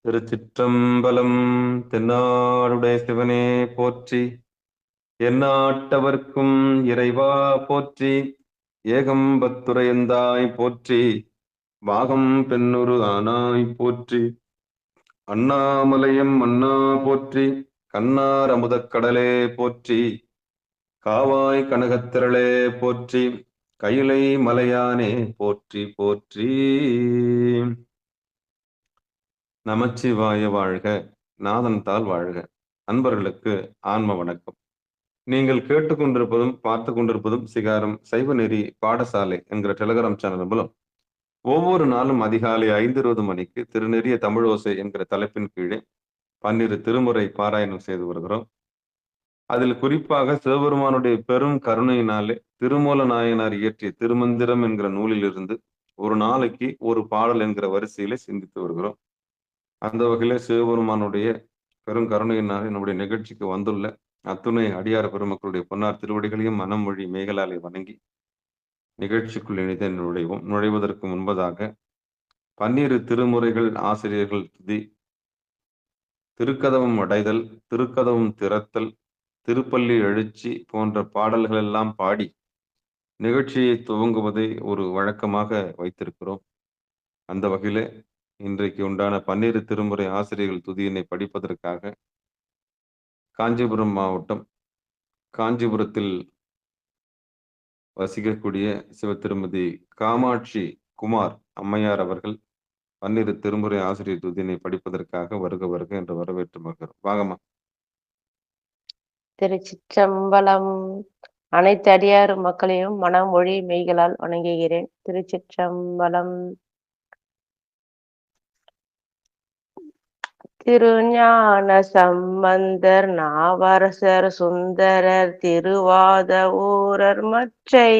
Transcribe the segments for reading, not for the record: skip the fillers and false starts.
திருச்சிற்றம்பலம். தென்னாடுடைய சிவனே போற்றி, எந்நாட்டவர்க்கும் இறைவா போற்றி, ஏகம்பத்துரையந்தாய் போற்றி, வாகம் பெண்ணுரு ஆனாய் போற்றி, அண்ணாமலையம் அண்ணா போற்றி, கண்ணார் அமுதக் கடலே போற்றி, காவாய் கனகத்திரளே போற்றி, கையிலை மலையானே போற்றி போற்றி. நமச்சிவாய வாழ்க, நாதன் தாள் வாழ்க. அன்பர்களுக்கு ஆன்ம வணக்கம். நீங்கள் கேட்டுக்கொண்டிருப்பதும் பார்த்து கொண்டிருப்பதும் சிகாரம் சைவ நெறி பாடசாலை என்கிற டெலிகிராம் சேனல் மூலம் ஒவ்வொரு நாளும் அதிகாலை 5:20 மணிக்கு திருநெறிய தமிழோசை என்கிற தலைப்பின் கீழே 12 திருமுறை பாராயணம் செய்து வருகிறோம். அதில் குறிப்பாக சிவபெருமானுடைய பெரும் கருணையினாலே திருமூல நாயனார் இயற்றிய திருமந்திரம் என்கிற நூலிலிருந்து ஒரு நாளைக்கு ஒரு பாடல் என்கிற வரிசையிலே சிந்தித்து வருகிறோம். அந்த வகையில சிவபெருமானுடைய பெரும் கருணையினால் நம்முடைய நிகழ்ச்சிக்கு வந்துள்ள அத்துணை அடியார பெருமக்களுடைய பொன்னார் திருவடிகளையும் மனம் மொழி மேகலாலை வணங்கி நிகழ்ச்சிக்குள் இணைந்த நுழைவதற்கு முன்பதாக 12 திருமுறைகள் ஆசிரியர்கள் துதி, திருக்கதவம் அடைதல், திருக்கதவம் திறத்தல், திருப்பள்ளி எழுச்சி போன்ற பாடல்கள் எல்லாம் பாடி நிகழ்ச்சியை துவங்குவதை ஒரு வழக்கமாக வைத்திருக்கிறோம். அந்த வகையில இன்றைக்கு உண்டான 12 திருமுறை ஆசிரியர்கள் துதியினை படிப்பதற்காக காஞ்சிபுரம் மாவட்டம் காஞ்சிபுரத்தில் வசிக்கக்கூடிய சிவ திருமதி காமாட்சி குமார் அம்மையார் அவர்கள் 12 திருமுறை ஆசிரியர் துதியினை படிப்பதற்காக வருக வருக என்று வரவேற்று மகிழ்கிறோம். வாங்கம்மா. திருச்சிற்றம்பலம். அனைத்து அடியாறு மக்களையும் மனம் மொழி மெய்களால் வணங்குகிறேன். திருச்சிற்றம்பலம். திருஞான சம்பந்தர், நாவரசர், சுந்தரர், திருவாத ஊரர் மற்றை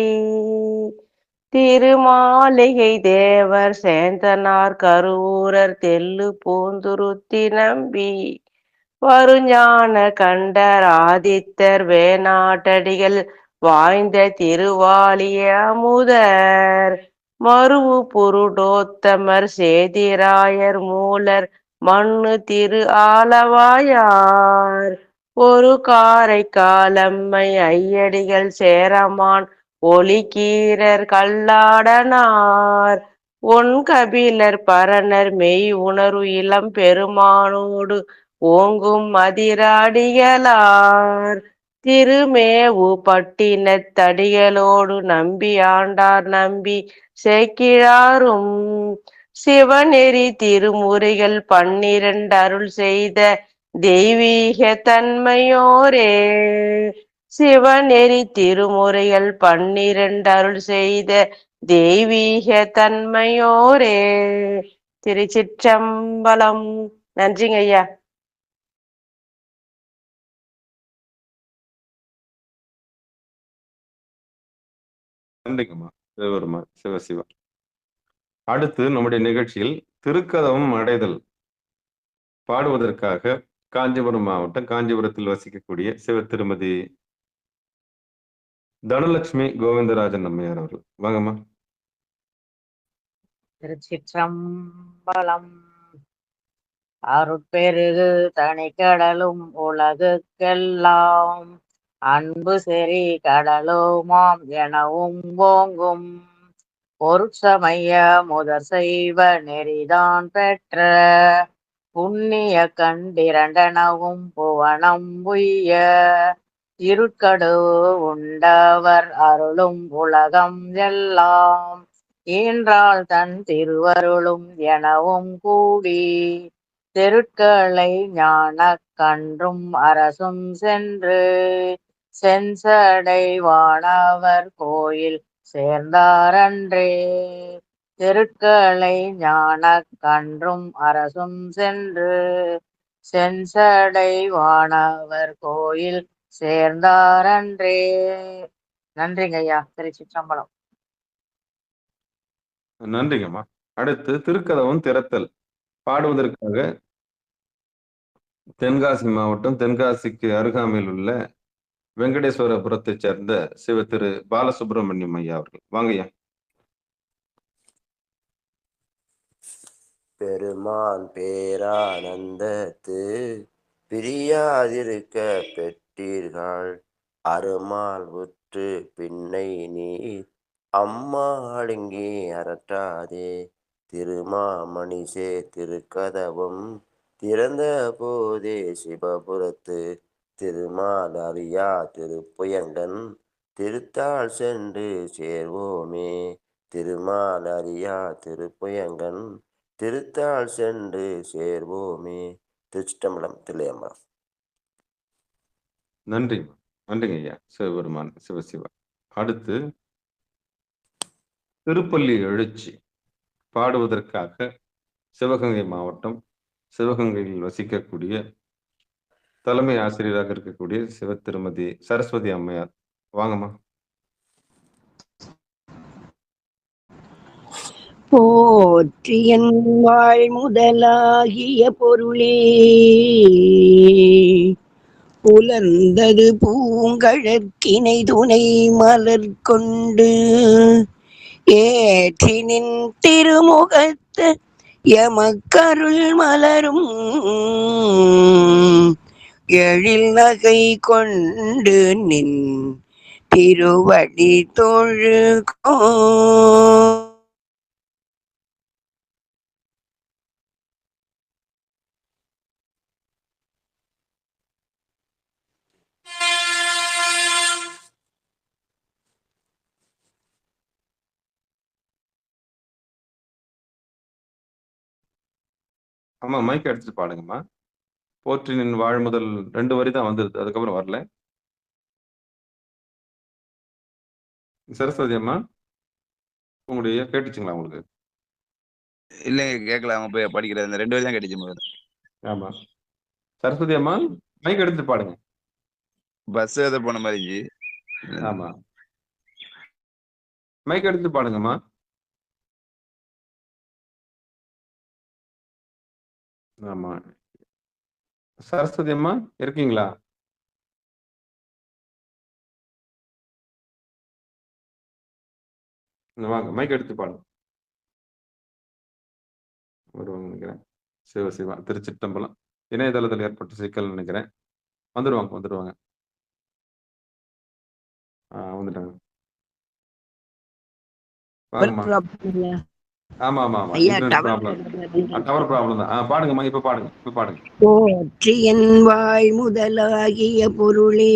திருமாளிகை தேவர், சேந்தனார், கருவூரர், தெல்லு பூந்துருத்தி நம்பி, வருஞான கண்டர், ஆதித்தர், வேணாட்டடிகள், வாய்ந்த திருவாலிய அமுதர், மருவு புருடோத்தமர், சேதிராயர், மூலர், மண்ணு திரு ஆலவாயார், ஒரு காரை காலம்மை ஐயடிகள், சேரமான் ஒளிக்கீரர், கல்லாடனார், ஒன் கபிலர், பரணர், மெய் உணர்வு இளம் பெருமானோடு ஓங்கும் மதிராடிகளார், திருமேவு பட்டினத்தடிகளோடு நம்பி ஆண்டார், நம்பி சேக்கிழாரும், சிவநெறி திருமுறைகள் 12 அருள் செய்த தெய்வீக தன்மையோரே, சிவநெறி திருமுறைகள் 12 அருள் செய்த தெய்வீக தன்மையோரே. திருச்சிற்றம்பலம். நன்றிங்க ஐயா. நன்றிங்கம்மா. சிவபெருமா சிவசிவா. அடுத்து நம்முடைய நிகழ்ச்சியில் திருக்கதவம் அடைதல் பாடுவதற்காக காஞ்சிபுரம் மாவட்டம் காஞ்சிபுரத்தில் வசிக்கக்கூடிய சிவ திருமதி தனலட்சுமி கோவிந்தராஜன் அம்மையார் அவர்கள். வாங்கம்மா. திருச்சிற்றம்பலம். அருட்பெருகு தனிக்கடலும் உலகுக்கெல்லாம் அன்பு செறி கடலுமாம் எனவும் ஓங்கும் பொருட்சமய முதற் செய்வ நெறிதான் பெற்ற புண்ணிய கண்டிரண்டனவும் புவனம் உய்ய இருட்கடு உண்டவர் அருளும் உலகம் எல்லாம் ஈன்றாள் தன் திருவருளும் எனவும் கூடி தெருட்களை ஞான கன்றும் அரசும் சென்று செஞ்சடை வானவர் கோயில் சேர்ந்தாரன்றே, தெருட்களை ஞான கன்றும் அரசும் சென்று செஞ்சடை வானவர் கோயில் சேர்ந்தாரன்றே. நன்றிங்க ஐயா. திருச்சிற்றம்பலம். நன்றிங்கம்மா. அடுத்து திருக்கதவம் திறத்தல் பாடுவதற்காக தென்காசி மாவட்டம் தென்காசிக்கு அருகாமையில் உள்ள வெங்கடேஸ்வரபுரத்தை சேர்ந்த சிவ திரு பாலசுப்ரமணியம் ஐயா அவர்கள். வாங்கய்யா. பெருமான் பேரானந்தத்து பிரியாதிருக்க பெற்றீர்கள். அருமால் உற்று பின்னை நீர் அம்மா அடங்கி அரற்றாதே. திருமாமணிசே திருக்கதவும் திறந்த போதே சிவபுரத்து திருமால் அறியா திருப்புயங்கன் திருத்தாள் சென்று சேர்வோமே. திருமால் அறியா திருப்புயங்கன் திருத்தாள் சென்று சேர்வோமே. திருச்சிட்டம்பலம், தில்லையம்பலம். நன்றி, நன்றிங்க ஐயா. சிவபெருமான் சிவசிவா. அடுத்து திருப்பள்ளி எழுச்சி பாடுவதற்காக சிவகங்கை மாவட்டம் சிவகங்கையில் வசிக்கக்கூடிய தலைமை ஆசிரியராக இருக்கக்கூடிய சிவ திருமதி சரஸ்வதி அம்மையார். வாங்கம்மா. போற்றியன் வாழ் முதலாகிய பொருளே புலர்ந்தது பூங்கழற்கினை துணை மலர் கொண்டு ஏற்றினின் திருமுகத்து எமக்கருள் மலரும் எழில் நகை கொண்டு நின் திருவடி தொழுகோ. அம்மா மைக் எடுத்துட்டு பாடுங்கம்மா. போற்றினின் வாழ் முதல் 2 வரி தான் வந்துருது, அதுக்கப்புறம் வரல. சரஸ்வதி அம்மா, உங்களுடைய கேட்டுச்சுங்களா உங்களுக்கு? இல்லைங்க, கேட்கல. அவங்க போய் படிக்கிற இந்த 2 வரி தான் கேட்டுச்சு முதல்ல. ஆமா. சரஸ்வதி அம்மா மைக் எடுத்துட்டு பாடுங்க. பஸ் ஏதோ போன மாதிரி இருந்துச்சு. ஆமா, மைக் எடுத்து பாடுங்கம்மா. ஆமா, சரஸ்வதி அம்மா இருக்கீங்களா? வாங்க, மைக் எடுத்து பாடுங்க. வருவாங்க நினைக்கிறேன். சிவசிவா, திருச்சிட்டம்பலம். இணையதளத்தில் ஏற்பட்ட சிக்கல் நினைக்கிறேன். வந்துடுவாங்க. வந்துட்டாங்க. வாங்கம்மா. ஆமா இன்டர்நெட் ப்ராப்ளம், டவர் ப்ராப்ளம் தான். பாடுங்கம்மா, இப்ப பாடுங்க. போற்றியன் வாழ் முதலாகிய பொருளே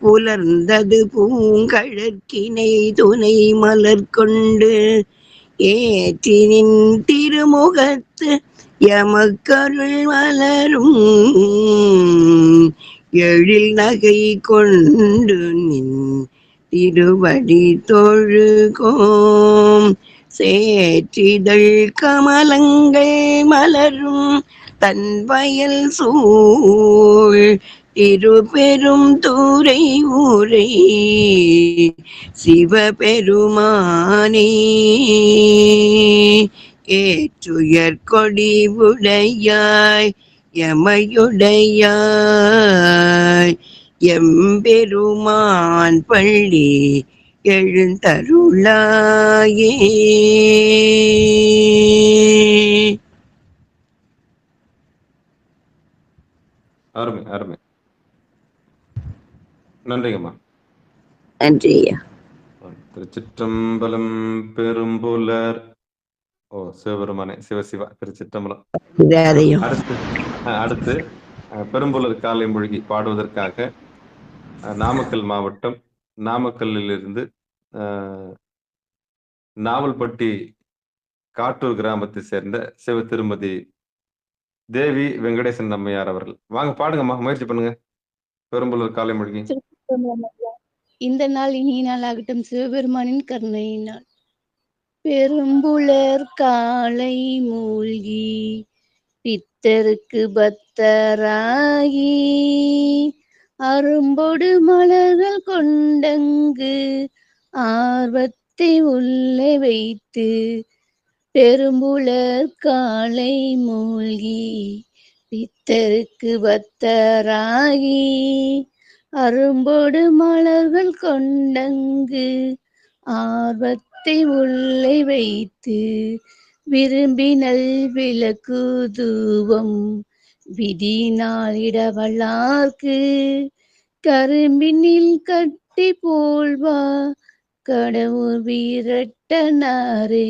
புலர்ந்தது பூங்கழற்கினை துணை மலர் கொண்டு ஏற்றினின் திருமுகத்து எமக்கருள் மலரும் எழில் நகை கொண்டு நின் திருவடி தொழுகோம். சேற்றிதழ் கமலங்கள் மலரும் தன் வயல் சூழ் திருபெரும் தூரை ஊரை சிவபெருமானே ஏற்றுயர் கொடி உடையாய் எமையுடையாய் எம்பெருமான் பள்ளி எழுந்தருளாயே. அருமை. நன்றிங்கம்மா. நன்றி ஐயா. திருச்சிற்றம்பலம். பெரும்புலர். சிவபெருமானே, சிவசிவா, திருச்சிற்றம்பலம். அடுத்து பெரும்புலர் காலை மூழ்கி பாடுவதற்காக நாமக்கல் மாவட்டம் நாமக்கல்லிலிருந்து நாவல்பட்டி காட்டூர் கிராமத்தை சேர்ந்த சிவ திருமதி தேவி வெங்கடேசன் அம்மையார் அவர்கள். வாங்க, பாடுங்கம்மா, முயற்சி பண்ணுங்க. பெரும்புலர் காலை மூழ்கி. இந்த நாள் இனிய நாள் ஆகட்டும், சிவபெருமானின் கருணையினால். பெரும்புலர் காலை மூழ்கி பித்தருக்கு பத்தராகி அரும்பொடு மலர்கள் கொண்டங்கு ஆர்வத்தை உள்ளே வைத்து பெரும்புலர் காலை மூழ்கி பித்தருக்கு பத்தராகி அரும்பொடு மலர்கள் கொண்டங்கு ஆர்வத்தை உள்ளே வைத்து விரும்பினல் விளக்கு தூவம் விதி நாளிடவல்லார்க்கு கரும்பினில் கட்டி போல்வா கடவுர் வீரட்டனாரே.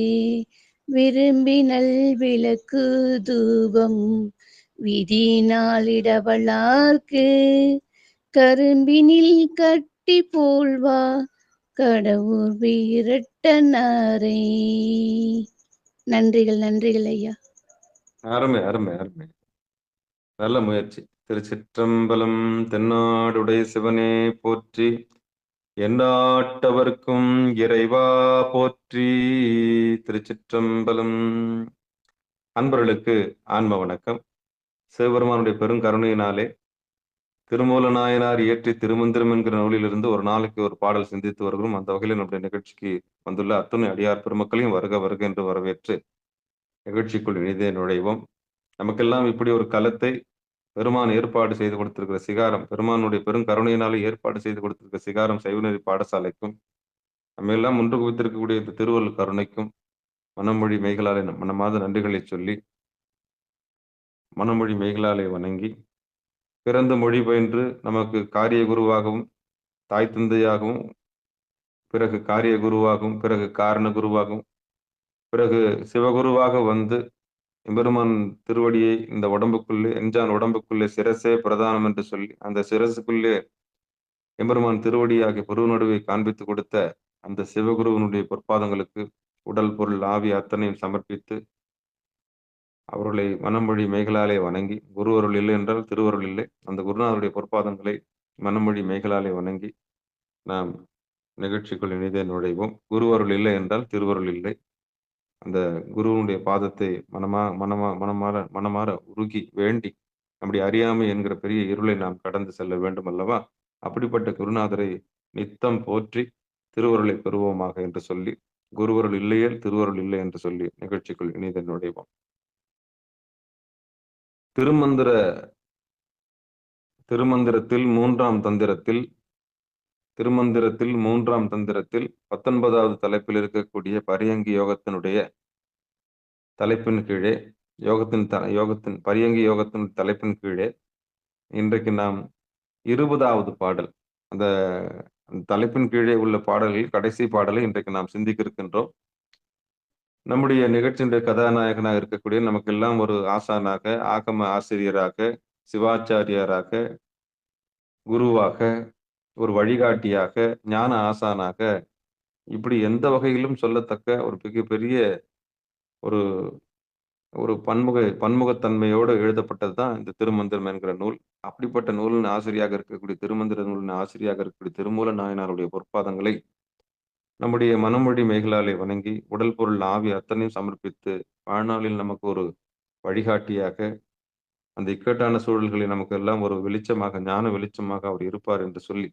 விரும்பினல் விளக்கு தூபம் விதி நாளிடவல்லார்க்கு கரும்பினில் கட்டி போல்வா கடவுர் வீரட்டனாரே. நன்றிகள் நன்றிகள் ஐயா. அருமை அருமை அருமை, நல்ல முயற்சி. திருச்சிற்றம்பலம். தென்னாடுடைய சிவனே போற்றி, எந்நாட்டவர்க்கும் இறைவா போற்றி. திருச்சிற்றம்பலம். அன்பர்களுக்கு ஆன்ம வணக்கம். சிவபெருமானுடைய பெருங்கருணையினாலே திருமூல நாயனார் இயற்றி திருமந்திரம் என்கிற நூலிலிருந்து ஒரு நாளைக்கு ஒரு பாடல் சிந்தித்து வருகிறோம். அந்த வகையில் நம்முடைய நிகழ்ச்சிக்கு வந்துள்ள அத்துணை அடியார் பெருமக்களையும் வருக வருக என்று வரவேற்று நிகழ்ச்சிக்குள் இனிதே நுழைவோம். நமக்கெல்லாம் இப்படி ஒரு களத்தை பெருமான் ஏற்பாடு செய்து கொடுத்திருக்கிற சிகாரம், பெருமானுடைய பெருங்கருணையினாலே ஏற்பாடு செய்து கொடுத்திருக்கிற சிகாரம் சைவநெறி பாடசாலைக்கும், நம்ம எல்லாம் ஒன்று குவித்திருக்கக்கூடிய இந்த திருவள்ளுவர் கருணைக்கும் மனமொழி மெய்களாலே மனமாத நன்றிகளை சொல்லி, மனமொழி மெய்களாலே வணங்கி, பிறந்த மொழி பயின்று நமக்கு காரிய குருவாகவும் தாய் தந்தையாகவும் பிறகு காரிய குருவாகவும் பிறகு காரண குருவாகவும் பிறகு சிவகுருவாக வந்து எம்பெருமான் திருவடியை இந்த உடம்புக்குள்ளே எஞ்சான் உடம்புக்குள்ளே சிரசே பிரதானம் என்று சொல்லி அந்த சிரசுக்குள்ளே எம்பெருமான் திருவடியாகிய பொருள் நடுவை காண்பித்து கொடுத்த அந்த சிவகுருவனுடைய பொற்பாதங்களுக்கு உடல் பொருள் ஆவி அத்தனையும் சமர்ப்பித்து அவர்களை மனமொழி மெய்களாலே வணங்கி, குருவருள் இல்லை என்றால் திருவருள் இல்லை, அந்த குருநாதருடைய பொற்பாதங்களை மனமொழி மெய்களாலே வணங்கி நாம் நிகழ்ச்சிக்குள் இனிதே நுழைவோம். குருவருள் இல்லை என்றால் திருவருள் இல்லை. அந்த குருவனுடைய பாதத்தை மனமாற உருகி வேண்டி நம்முடைய அறியாமை என்கிற பெரிய இருளை நாம் கடந்து செல்ல வேண்டும் அல்லவா? அப்படிப்பட்ட குருநாதரை நித்தம் போற்றி திருவருளை பெறுவோமாக என்று சொல்லி, குருவருள் இல்லையே திருவருள் இல்லை என்று சொல்லி நிகழ்ச்சிக்குள் இனிதே நுழைவோம். திருமந்திரத்தில் மூன்றாம் தந்திரத்தில் 19வது தலைப்பில் இருக்கக்கூடிய பரியங்கி யோகத்தினுடைய தலைப்பின் கீழே பரியங்கி யோகத்தின் தலைப்பின் கீழே இன்றைக்கு நாம் 20வது பாடல், அந்த தலைப்பின் கீழே உள்ள பாடல்களில் கடைசி பாடலை இன்றைக்கு நாம் சிந்திக்க இருக்கின்றோம். நம்முடைய நிகழ்ச்சியினுடைய கதாநாயகனாக இருக்கக்கூடிய நமக்கெல்லாம் ஒரு ஆசானாக, ஆகம ஆசிரியராக, சிவாச்சாரியாராக, குருவாக, ஒரு வழிகாட்டியாக, ஞான ஆசானாக, இப்படி எந்த வகையிலும் சொல்லத்தக்க ஒரு மிகப்பெரிய ஒரு ஒரு பன்முகத்தன்மையோடு எழுதப்பட்டது தான் இந்த திருமந்திரம் என்கிற நூல். அப்படிப்பட்ட நூலின் ஆசிரியாக இருக்கக்கூடிய திருமந்திர நூலின் ஆசிரியாக இருக்கக்கூடிய திருமூல நாயனாருடைய பொற்பாதங்களை நம்முடைய மனமொழி மெய்களாலே வணங்கி, உடல் பொருள் ஆவி அத்தனையும் சமர்ப்பித்து, வாழ்நாளில் நமக்கு ஒரு வழிகாட்டியாக, அந்த இக்கட்டான சூழல்களில் நமக்கு எல்லாம் ஒரு வெளிச்சமாக, ஞான வெளிச்சமாக அவர் இருப்பார் என்று சொல்லி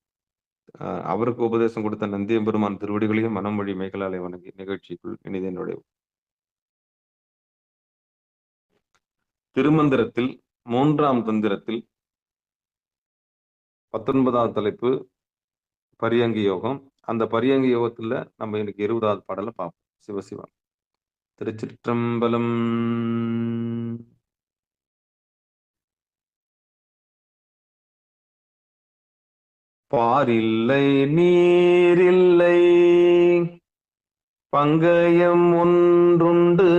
அவருக்கு உபதேசம் கொடுத்த நந்தியம்பெருமான் திருவடிகளையும் மனமொழி மெய்களாலே வணங்கி நிகழ்ச்சிக்குள் இனிதே நுழைவோம். திருமந்திரத்தில் 3ஆம் தந்திரத்தில் 19வது தலைப்பு பரியங்கி யோகம். அந்த பரியங்கி யோகத்துல நம்ம இன்னைக்கு 20வது பாடலை பார்ப்போம். சிவசிவா. திருச்சிற்றம்பலம். பாரில்லை நீரில்லை பங்கயம் ஒன்றுண்டு,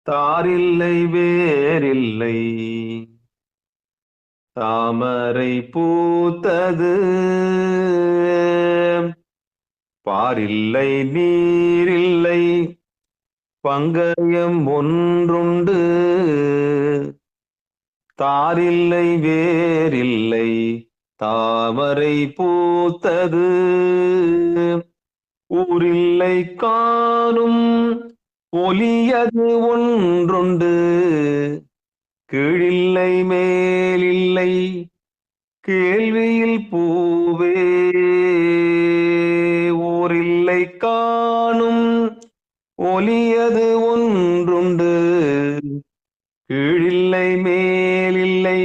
தாரில்லை வேறில்லை தாமரை பூத்தது, பாரில்லை நீரில்லை பங்கயம் ஒன்றுண்டு, தாரில்லை வேறில்லை தாமரை பூத்தது, ஊரில்லை காணும் ஒலியது ஒன்றுண்டு, கீழில்லை மேலில்லை கேள்வியில் பூவே, ஊரில்லை காணும் ஒலியது ஒன்றுண்டு, கீழில்லை மேலில்லை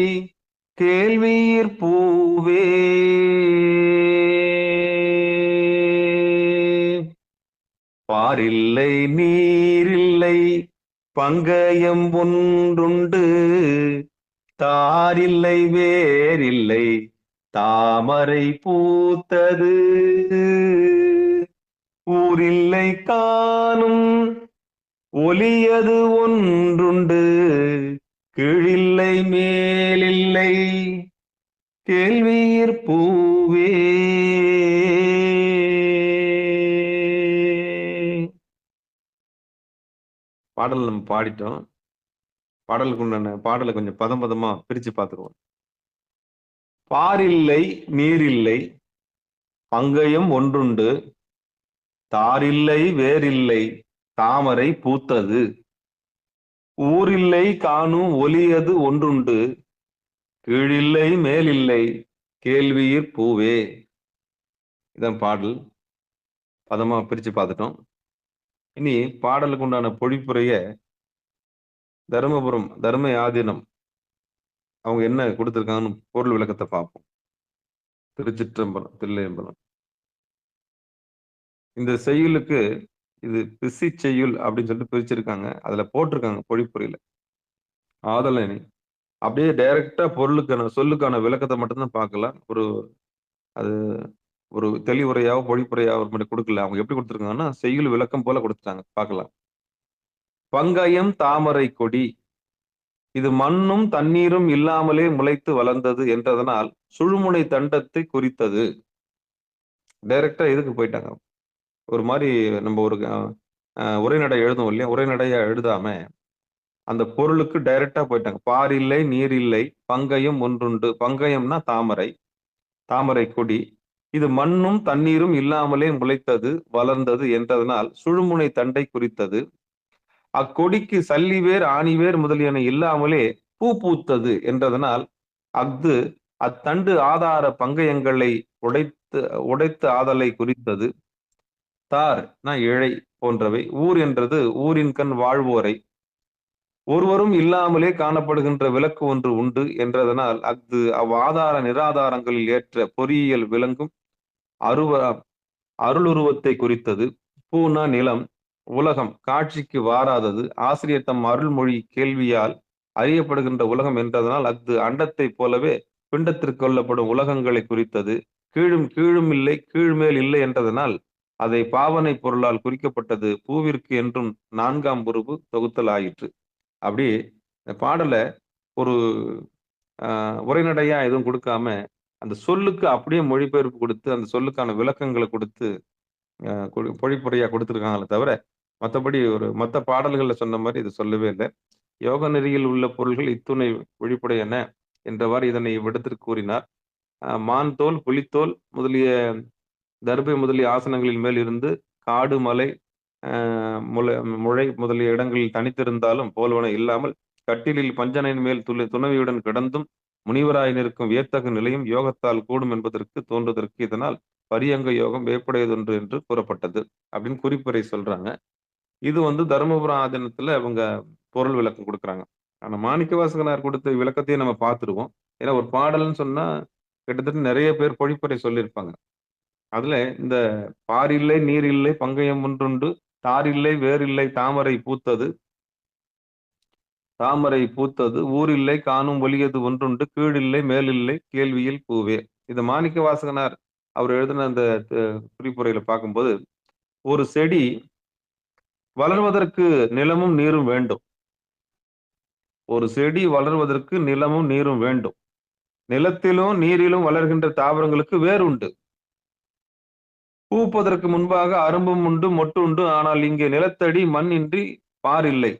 கேள்வியிற் பூவே, பாரில்லை நீரில்லை பங்கயம் ஒன்றுண்டு, தாரில்லை வேரில்லை தாமரை பூத்தது, ஊரில்லை காணும் ஒலியது ஒன்றுண்டு, கீழில்லை மேலில்லை கேள்வியிற் பூவே. பாடல் நம்ம பாடிட்டோம். பாடலுக்கு உண்டான பாடலை கொஞ்சம் பதம் பதமா பிரிச்சு பார்த்துருவோம். பாரில்லை நீரில்லை பங்கயம் ஒன்றுண்டு, தாரில்லை வேரில்லை தாமரை பூத்தது, ஊரில்லை காணும் ஒலியது ஒன்றுண்டு, கீழில்லை மேலில்லை கேள்வியிற் பூவே. இதான் பாடல். பதமா பிரிச்சு பார்த்துட்டோம். இனி பாடலுக்கு உண்டான பொழிப்புரைய தருமபுரம் தர்ம ஆதீனம் அவங்க என்ன கொடுத்திருக்காங்கன்னு பொருள் விளக்கத்தை பார்ப்போம். திருச்சிற்றம்பலம், தில்லையம்பலம். இந்த செய்யுளுக்கு இது பிசி செய்யுள் அப்படின்னு சொல்லிட்டு பிரிச்சிருக்காங்க. அதுல போட்டிருக்காங்க பொழிப்புரையில. ஆதலனி அப்படியே டைரக்டா பொருளுக்கான சொல்லுக்கான விளக்கத்தை மட்டும்தான் பார்க்கலாம். அது ஒரு தெளிவுரையாவோ பொழிப்புரையாவோ மட்டும் கொடுக்கல. அவங்க எப்படி கொடுத்துருக்காங்கன்னா செய்யுள் விளக்கம் போல கொடுத்துட்டாங்க. பார்க்கலாம். பங்கயம் தாமரை கொடி, இது மண்ணும் தண்ணீரும் இல்லாமலே முளைத்து வளர்ந்தது என்றதனால் சுழுமுனை தண்டத்தை குறித்தது. டைரக்டா இதுக்கு போயிட்டாங்க. ஒரு மாதிரி நம்ம ஒரு உரைநடை எழுதும் இல்லையா, உரைநடையா எழுதாம அந்த பொருளுக்கு டைரக்டா போயிட்டாங்க. பாரில்லை நீரில்லை பங்கயம் ஒன்றுண்டு. பங்கயம்னா தாமரை, தாமரை கொடி, இது மண்ணும் தண்ணீரும் இல்லாமலே முளைத்தது வளர்ந்தது என்றதனால் சுழுமுனை தண்டை குறித்தது. அக்கொடிக்கு சல்லிவேர் ஆணிவேர் முதலியன இல்லாமலே பூ பூத்தது என்றதனால் அஃது அத்தண்டு ஆதார பங்கயங்களை உடைத்து ஆதலை குறித்தது. தார் இழை போன்றவை. ஊர் என்றது ஊரின் கண் வாழ்வோரை, ஒருவரும் இல்லாமலே காணப்படுகின்ற விளக்கு ஒன்று உண்டு என்றதனால் அஃது அவ்வாதார நிராதாரங்களில் ஏற்ற பொறியியல் விளங்கும் அருளுருவத்தை குறித்தது. பூனா நிலம், உலகம் காட்சிக்கு வாராதது, ஆசிரியர் தம் அருள்மொழி கேள்வியால் அறியப்படுகின்ற உலகம் என்றதனால் அஃது அண்டத்தை போலவே பிண்டத்திற்கு கொள்ளப்படும் உலகங்களை குறித்தது. கீழும் கீழும் இல்லை கீழ்மேல் இல்லை என்றதனால் அதை பாவனை பொருளால் குறிக்கப்பட்டது. பூவிற்கு என்றும் 4ஆம் உருவு தொகுத்தல் ஆயிற்று. அப்படி இந்த பாடலை ஒரு உரைநடையா எதுவும் கொடுக்காம அந்த சொல்லுக்கு அப்படியே மொழிபெயர்ப்பு கொடுத்து அந்த சொல்லுக்கான விளக்கங்களை கொடுத்து பொழிப்புரையா கொடுத்துருக்காங்களே தவிர மற்றபடி மற்ற பாடல்கள்ல சொன்ன மாதிரி இது சொல்லவே இல்லை. யோக நெறியில் உள்ள பொருள்கள் இத்துணை ஒழிப்புடையன என்றவாறு இதனை விடத்திற்கு கூறினார். மான் தோல், புலித்தோல் முதலிய தர்பை முதலிய ஆசனங்களின் மேல் இருந்து காடு, மலை, முளை முதலிய இடங்களில் தனித்திருந்தாலும் போல்வன இல்லாமல் கட்டிலில் பஞ்சனையின் மேல் துணவியுடன் கிடந்தும் முனிவராய் நிற்கும் வியத்தகு நிலையும் யோகத்தால் கூடும் என்பதற்கு தோன்றுவதற்கு இதனால் பரியங்க யோகம் வேப்படையதொன்று என்று கூறப்பட்டது அப்படின்னு குறிப்புரை சொல்றாங்க. இது தருமபுரம் ஆதீனத்துல அவங்க பொருள் விளக்கம் கொடுக்குறாங்க. ஆனா மாணிக்க வாசகனார் கொடுத்த விளக்கத்தையும் நம்ம பார்த்துருவோம். ஏன்னா ஒரு பாடல்னு சொன்னா கிட்டத்தட்ட நிறைய பேர் பொழிப்புரை சொல்லியிருப்பாங்க. அதுல இந்த பாரில்லை நீர் இல்லை பங்கயம் ஒன்றுண்டு, தாரில்லை வேரில்லை தாமரை பூத்தது, ஊரில்லை காணும் ஒலியது ஒன்றுண்டு, கீழில்லை மேலில்லை கேள்வியில் பூவே. இந்த மாணிக்க வாசகனார் அவர் எழுதின அந்த குறிப்புரையில பார்க்கும்போது ஒரு செடி வளர்வதற்கு நிலமும் நீரும் வேண்டும். ஒரு செடி வளர்வதற்கு நிலமும் நீரும் வேண்டும். நிலத்திலும் நீரிலும் வளர்கின்ற தாவரங்களுக்கு வேர் உண்டு. பூப்பதற்கு முன்பாக அரும்பும் உண்டு, மொட்டு உண்டு. ஆனால் இங்கே நிலத்தடி மண் இன்றி பார் இல்லை,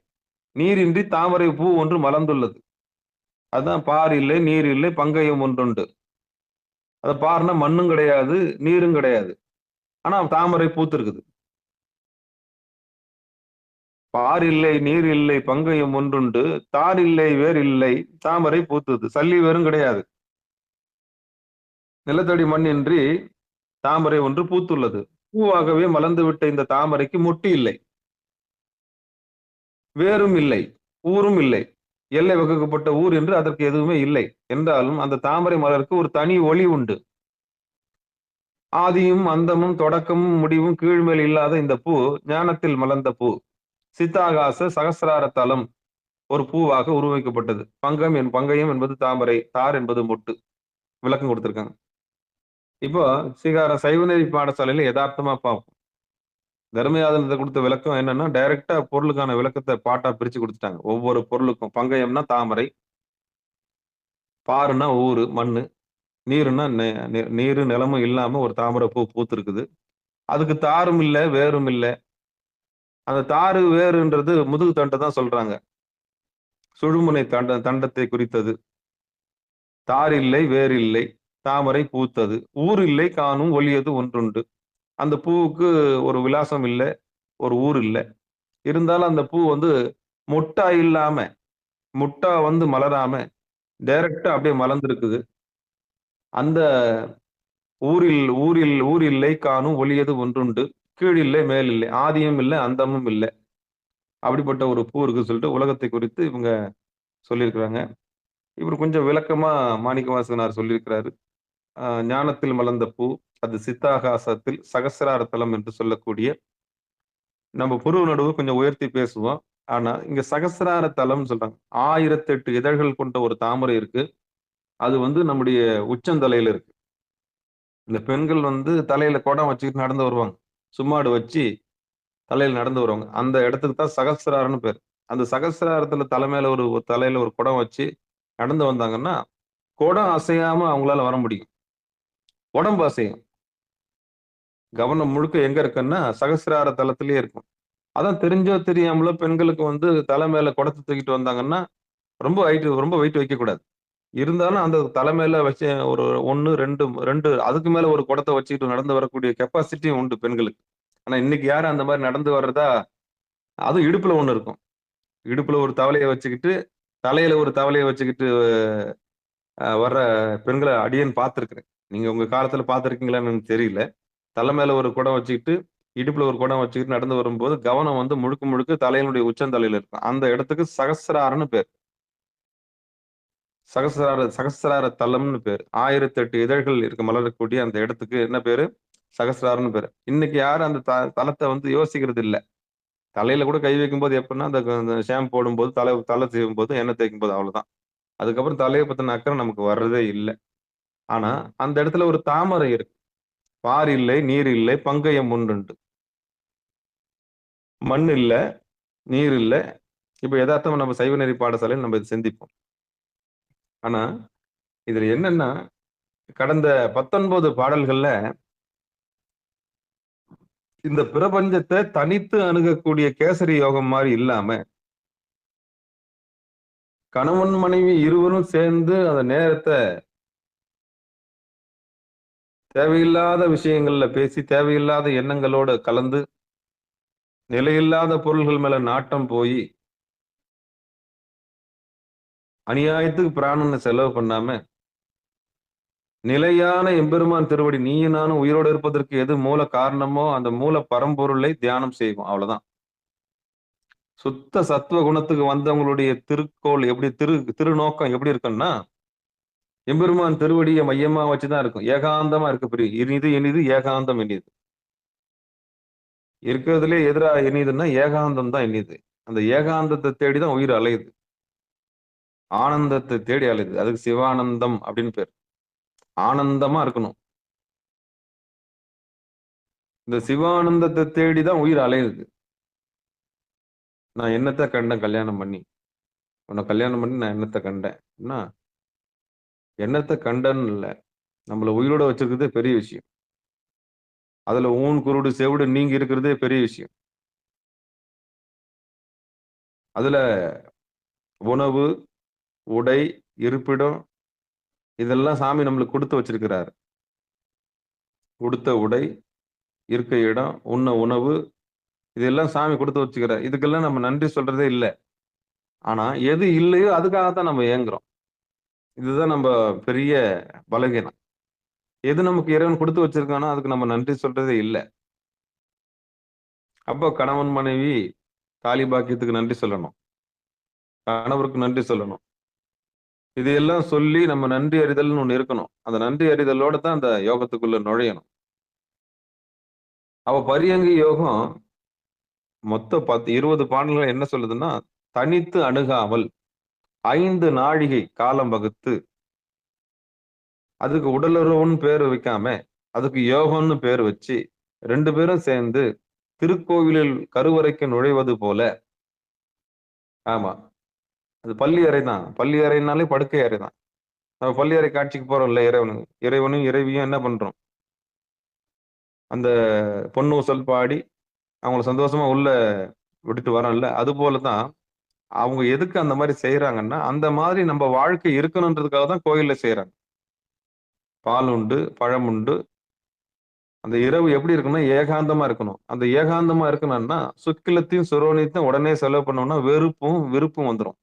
நீரின்றி தாமரை பூ ஒன்று மலர்ந்துள்ளது. அதுதான் பார் இல்லை நீர் இல்லை பங்கயம் ஒன்றுண்டு. அது பார்னா மண்ணும் கிடையாது நீரும் கிடையாது, ஆனா தாமரை பூத்து இருக்குது. பார் இல்லை நீர் இல்லை பங்கயம் ஒன்றுண்டு, தார் இல்லை வேர் இல்லை தாமரை பூத்துது. சல்லி வேரும் கிடையாது, நிலத்தடி மண் இன்றி தாமரை ஒன்று பூத்துள்ளது. பூவாகவே மலர்ந்து விட்ட இந்த தாமரைக்கு மொட்டு இல்லை, வேரும் இல்லை, ஊரும் இல்லை. எல்லை வகுக்கப்பட்ட ஊர் என்று அதற்கு எதுவுமே இல்லை. என்றாலும் அந்த தாமரை மலருக்கு ஒரு தனி ஒளி உண்டு. ஆதியும் அந்தமும் தொடக்கமும் முடிவும் கீழ்மேல் இல்லாத இந்த பூ ஞானத்தில் மலர்ந்த பூ. சித்தாகாச சகசிரார தலம் ஒரு பூவாக உருவாக்கப்பட்டது. பங்கயம் என்பது தாமரை, தார் என்பது மொட்டு. விளக்கம் கொடுத்திருக்காங்க. இப்போ சைவநெறி பாடசாலையில யதார்த்தமா பார்ப்போம். தர்மயாதனத்தை கொடுத்த விளக்கம் என்னன்னா, டைரக்டா பொருளுக்கான விளக்கத்தை பாட்டா பிரிச்சு கொடுத்துட்டாங்க. ஒவ்வொரு பொருளுக்கும் பங்கயம்னா தாமரை, பாருன்னா ஊரு மண்ணு, நீருன்னா நீரு நிலமும் இல்லாம ஒரு தாமரை பூ பூத்திருக்குது. அதுக்கு தாரும் இல்ல வேரும் இல்ல. அந்த தாரு வேறுன்றது முதுகு தண்டை தான் சொல்றாங்க. சுழுமுனை தண்டத்தை குறித்தது. தார் இல்லை வேறு இல்லை, தாமரை பூத்தது, ஊர் இல்லை காணும் ஒளியது ஒன்றுண்டு. அந்த பூவுக்கு ஒரு விலாசம் இல்லை, ஒரு ஊர் இல்லை. இருந்தாலும் அந்த பூ மொட்டா இல்லாம, முட்டா மலராம டைரக்டா அப்படியே மலர்ந்திருக்குது. அந்த ஊர் இல்லை காணும் ஒளியது ஒன்றுண்டு, கீழ் இல்லை மேல் இல்லை, ஆதியும் இல்லை அந்தமும் இல்லை. அப்படிப்பட்ட ஒரு பூ இருக்கு சொல்லிட்டு உலகத்தை குறித்து இவங்க சொல்லியிருக்கிறாங்க. இவர் கொஞ்சம் விளக்கமா மாணிக்கவாசகனார் சொல்லியிருக்கிறாரு. ஞானத்தில் மலர்ந்த பூ, அது சித்தாகாசத்தில் சகசிரார தலம் என்று சொல்லக்கூடிய, நம்ம புருவ நடுவு கொஞ்சம் உயர்த்தி பேசுவோம். ஆனா இங்க சகசிரார தலம் சொல்றாங்க. 1008 இதழ்கள் கொண்ட ஒரு தாமரை இருக்கு. அது நம்முடைய உச்சந்தலையில இருக்கு. இந்த பெண்கள் தலையில குடம் வச்சுக்கிட்டு நடந்து வருவாங்க. சும்மாடு வச்சு தலையில நடந்து வருவாங்க. அந்த இடத்துக்கு தான் சகசிராரன்னு பேர். அந்த சகசிராரத்துல தலையில ஒரு குடம் வச்சு நடந்து வந்தாங்கன்னா, குடம் அசையாம அவங்களால வர முடியும். உடம்பு அசையும். கவனம் முழுக்க எங்க இருக்குன்னா சகசிரார தலத்திலேயே இருக்கும். அதான் தெரிஞ்சோ தெரியாமலோ பெண்களுக்கு தலை மேல குடத்தை தூக்கிட்டு வந்தாங்கன்னா ரொம்ப வெயிட் வைக்க கூடாது. இருந்தாலும் அந்த தலை மேல வச்சு ஒரு 1, 2 அதுக்கு மேல ஒரு குடத்தை வச்சுக்கிட்டு நடந்து வரக்கூடிய கெப்பாசிட்டியும் உண்டு பெண்களுக்கு. ஆனா இன்னைக்கு யாரும் அந்த மாதிரி நடந்து வர்றதா? அதுவும் இடுப்புல ஒண்ணு இருக்கும். இடுப்புல ஒரு தவளையை வச்சுக்கிட்டு, தலையில ஒரு தவளையை வச்சுக்கிட்டு வர்ற பெண்களை அடியேன் பார்த்திருக்கிறேன். நீங்க உங்க காலத்துல பார்த்திருக்கீங்களான்னு எனக்கு தெரியல. தலை மேல ஒரு குடம் வச்சுக்கிட்டு, இடுப்புல ஒரு குடம் வச்சுக்கிட்டு நடந்து வரும்போது கவனம் முழுக்க முழுக்க தலையினுடைய உச்சந்தலையில இருக்கும். அந்த இடத்துக்கு சகசிராரன்னு பேர். சகசிரார தலம்னு பேர். 1008 இதழ்கள் இருக்க மலரக்கூடிய அந்த இடத்துக்கு என்ன பேரு? சகசிராரன்னு பேரு. இன்னைக்கு யாரும் அந்த தலத்தை யோசிக்கிறது இல்ல. தலையில கூட கை வைக்கும்போது எப்படின்னா, அந்த ஷாம்பு போடும்போது, தலை சீவும் போது, எண்ணெய் தேய்க்கும் போது, அவ்வளவுதான். அதுக்கப்புறம் தலையை பத்தின அக்கறை நமக்கு வர்றதே இல்லை. ஆனா அந்த இடத்துல ஒரு தாமரை இருக்கு. பார் இல்லை, நீர் இல்லை, பங்கயம் ஒன்றுண்டு. மண் இல்ல, நீர் இல்ல. இப்ப யதார்த்தமா நம்ம சைவநெறி பாடசாலையில் நம்ம இதை சிந்திப்போம். ஆனா இதுல என்னன்னா, கடந்த 19 பாடல்கள்ல இந்த பிரபஞ்சத்தை தனித்து அணுகக்கூடிய கேசரி யோகம் மாதிரி இல்லாம, கணவன் மனைவி இருவரும் சேர்ந்து அந்த நேரத்தை தேவையில்லாத விஷயங்கள்ல பேசி, தேவையில்லாத எண்ணங்களோட கலந்து, நிலையில்லாத பொருள்கள் மேல நாட்டம் போய், அநியாயத்துக்கு பிராணனை செலவு பண்ணாம, நிலையான எம்பெருமான் திருவடி நீயும் நானும் உயிரோடு இருப்பதற்கு எது மூல காரணமோ அந்த மூல பரம்பொருளை தியானம் செய்வோம். அவ்வளவுதான். சுத்த சத்துவ குணத்துக்கு வந்தவங்களுடைய திருக்கோள் எப்படி திருநோக்கம் எப்படி இருக்குன்னா, எம்பெருமான் திருவடியை மையமா வச்சுதான் இருக்கும். ஏகாந்தமா இருக்கு. இனிது ஏகாந்தம் இனிது. இருக்கிறதுலே எதிரா இனிதுன்னா ஏகாந்தம் தான் இனிது. அந்த ஏகாந்தத்தை தேடிதான் உயிர் அலையுது. ஆனந்தத்தை தேடி அலையுது. அதுக்கு சிவானந்தம் அப்படின்னு பேர். ஆனந்தமா இருக்கணும். இந்த சிவானந்தத்தை தேடிதான் உயிர் அலையுது. நான் என்னத்தை கண்டேன் கல்யாணம் பண்ணி? உன்னை கல்யாணம் பண்ணி நான் என்னத்தை கண்டேன்? என்னத்தை கண்டன்னு இல்லை, நம்மளை உயிரோட வச்சிருக்கிறதே பெரிய விஷயம். அதுல ஊன் குருடு செவிடு நீங்க இருக்கிறதே பெரிய விஷயம். அதுல உணவு, உடை, இருப்பிடம் இதெல்லாம் சாமி நம்மளுக்கு கொடுத்து வச்சிருக்கிறார். கொடுத்த உடை, இருக்க இடம், உண்ண உணவு, இதெல்லாம் சாமி கொடுத்து வச்சுக்கிறார். இதுக்கெல்லாம் நம்ம நன்றி சொல்றதே இல்லை. ஆனா எது இல்லையோ அதுக்காகத்தான் நம்ம ஏங்குறோம். இதுதான் நம்ம பெரிய பலகீனம். எது நமக்கு இறைவன் கொடுத்து வச்சிருக்கானோ அதுக்கு நம்ம நன்றி சொல்றதே இல்லை. அப்போ கணவன் மனைவி தாலி பாக்கியத்துக்கு நன்றி சொல்லணும், கணவருக்கு நன்றி சொல்லணும். இதையெல்லாம் சொல்லி நம்ம நன்றி அறிதல்னு ஒண்ணு இருக்கணும். அந்த நன்றி அறிதலோட தான் அந்த யோகத்துக்குள்ள நுழையணும். அவ பரியங்கி யோகம் மொத்த 20 பாடல்கள் என்ன சொல்லுதுன்னா, தனித்து அணுகாமல் 5 நாழிகை காலம் வகுத்து, அதுக்கு உடலுறவுன்னு பேரு வைக்காம, அதுக்கு யோகம்னு பேரு வச்சு, 2 பேரும் சேர்ந்து திருக்கோவிலில் கருவறைக்கு நுழைவது போல. ஆமா. அது பள்ளி அறை தான். பள்ளி அறைனாலே படுக்கை அறை தான். நம்ம பள்ளி அறை காட்சிக்கு போறோம்ல இறைவனும் இறைவியும் என்ன பண்றோம்? அந்த பொன்னூசல் பாடி, அவங்கள சந்தோஷமா உள்ள விட்டுட்டு வரோம்ல. அதுபோல தான், அவங்க எதுக்கு அந்த மாரி செய்றாங்கன்னா, அந்த மாதிரி நம்ம வாழ்க்கை இருக்கணுன்றதுக்காக தான் கோயில்ல செய்றாங்க. பால் உண்டு, பழம் உண்டு. அந்த இரவு எப்படி இருக்கணும்னா, ஏகாந்தமா இருக்கணும். அந்த ஏகாந்தமா இருக்கணும்னா, சுக்கிலத்தையும், சுரோனியத்தையும் உடனே செலவு பண்ணோம்னா, வெறுப்பும், விருப்பும் வந்துரும்.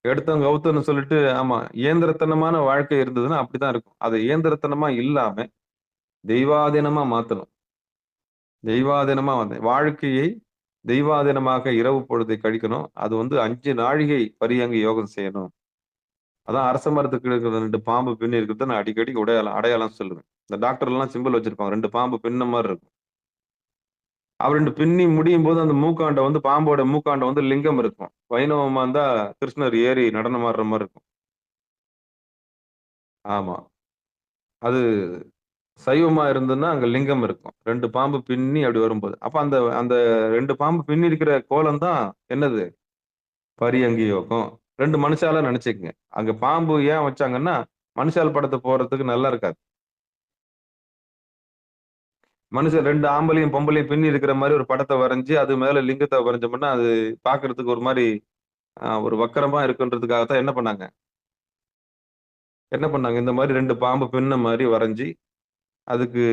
எடுத்தோம் கவுத்தோம்ன்னு சொல்லிட்டு ஆமா, இயந்திரத்தனமான வாழ்க்கை இருந்ததுன்னா அப்படித்தான் இருக்கும். அது இயந்திரத்தனமா இல்லாம, தெய்வாதீனமா மாத்தணும். தெய்வாதீனமா வாழ்க்கையை தெய்வாதீனமாக இரவு பொழுதை கழிக்கணும். அது 5 நாழிகை பரியங்க யோகம் செய்யணும். அதான் அரச மரத்துக்கு இருக்கிற 2 பாம்பு பின்னி இருக்கிறத நான் அடிக்கடி அடையாளம் சொல்லுவேன். இந்த டாக்டர்லாம் சிம்பல் வச்சிருப்பாங்க. 2 பாம்பு பின்ன மாரி இருக்கும். அவ 2 பின்னி முடியும்போது அந்த மூக்காண்ட பாம்போட மூக்காண்ட லிங்கம் இருக்கும். வைணவமா இருந்தா கிருஷ்ணர் ஏறி நடனம் ஆடுற மாரி இருக்கும். ஆமா. அது சைவமா இருந்ததுன்னா அங்க லிங்கம் இருக்கும். 2 பாம்பு பின்னி அப்படி வரும்போது. அப்ப அந்த அந்த 2 பாம்பு பின்னி இருக்கிற கோலம் தான் என்னது? பரியங்கி யோகம். 2 மனுஷாலா நெனச்சுக்கங்க. அங்க பாம்பு ஏன் வச்சாங்கன்னா, மனுஷால் படத்த போடுறதுக்கு நல்லா இருக்காது. மனுஷன் 2 ஆம்பளையும், பொம்பளையும் பின்னி இருக்கிற மாரி ஒரு படத்த வரைஞ்சு, அது மேல லிங்கத்த வரைஞ்சோம்னா, அது பார்க்கறதுக்கு ஒரு மாரி ஒரு வக்கரமா இருக்குன்றதுக்காக தான் என்ன பண்ணாங்க, இந்த மாரி 2 பாம்பு பின்ன மாரி வரைஞ்சு, அதுக்கு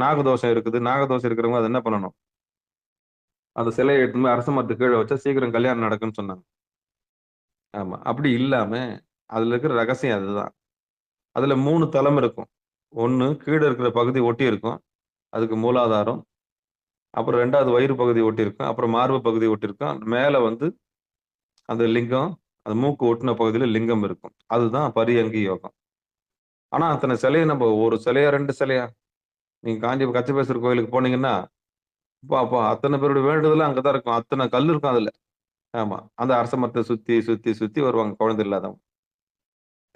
நாகதோஷம் இருக்குது. நாகதோஷம் இருக்கிறவங்க அத என்ன பண்ணணும்? அந்த சிலைய எடுத்துன்னு போய் அரச மரத்துக்கு கீழ வச்சா சீக்கிரம் கல்யாணம் நடக்கும்ன்னு சொன்னாங்க. ஆமா. அப்படி இல்லாம, அதுல இருக்கிற ரகசியம் அதுதான். அதுல 3 தளம் இருக்கும். 1 கீழ இருக்கிற பகுதி ஒட்டி இருக்கும். அதுக்கு மூலாதாரம். அப்புறம் 2வது வயிறு பகுதி ஒட்டியிருக்கும். அப்புறம் மார்பு பகுதி ஒட்டியிருக்கும். மேல அந்த லிங்கம், அந்த மூக்கு ஒட்டுன பகுதியில லிங்கம் இருக்கும். அதுதான் பரியங்கி யோகம். ஆனா, அத்தன சிலைய நம்ம ஒரு சிலையா, 2 சிலையா? நீங்க காஞ்சிபுரம் கச்சபேஸ்வரர் கோயிலுக்கு போனீங்கன்னா, அப்பா! அப்பா! அத்தன பேருடைய வேண்டுதலும் அங்க தான் இருக்கும். அத்தன கல்லு இருக்கும் அதுல. ஆமா. அந்த அரச மரத்த சுத்தி, சுத்தி, சுத்தி வருவாங்க குழந்தை இல்லாதவங்க.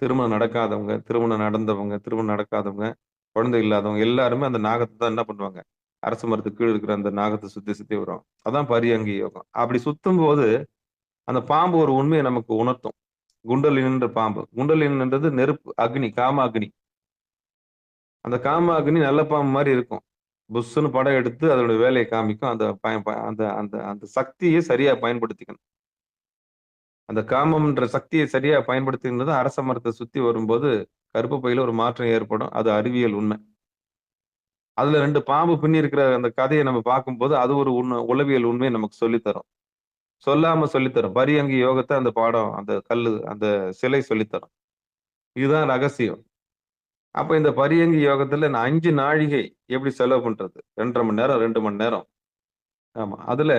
திருமணம் நடக்காதவங்க, திருமணம் நடந்தவங்க, திருமணம் நடக்காதவங்க, குழந்தை இல்லாதவங்க எல்லாருமே அந்த நாகத்த தான் என்ன பண்ணுவாங்க? அரச மரத்துக்கு கீழ இருக்கிற அந்த நாகத்த சுத்தி, சுத்தி வருவாங்க. அதான் பரியங்கி யோகம். அப்படி சுத்தும்போது, அந்த பாம்பு ஒரு உண்மைய நமக்கு உணர்த்தும். குண்டலினின்ற பாம்பு. குண்டலினின்றது நெருப்பு, அக்னி, காம அக்னி. அந்த காம அக்னி நல்ல பாம்பு மாரி இருக்கும். புஸ்ஸுன்னு படம் எடுத்து அதோட வேலைய காமிக்கும். அந்த ப ப அந்த அந்த அந்த சக்திய சரியா பயன்படுத்திக்கணும். அந்த காமம்ன்ற சக்திய சரியா பயன்படுத்தினது அரச மரத்த சுத்தி வரும்போது, கர்ப்பப்பையில ஒரு மாற்றம் ஏற்படும். அது அறிவியல் உண்மை. அதுல 2 பாம்பு பின்னி இருக்கிற அந்த கதைய நம்ம பார்க்கும்போது, அது ஒரு உளவியல் உண்மைய நமக்கு சொல்லி தரும். சொல்லாம சொல்லி தரும். பரியங்கி யோகத்த அந்த பாடம், அந்த கல்லு, அந்த சிலை சொல்லி தரும். இதுதான் ரகசியம். அப்ப இந்த பரியங்கி யோகத்துல நான் 5 நாழிகை எப்படி செலவு பண்றது? 2 1/2 மணி நேரம், 2 மணி நேரம். ஆமா. அதுல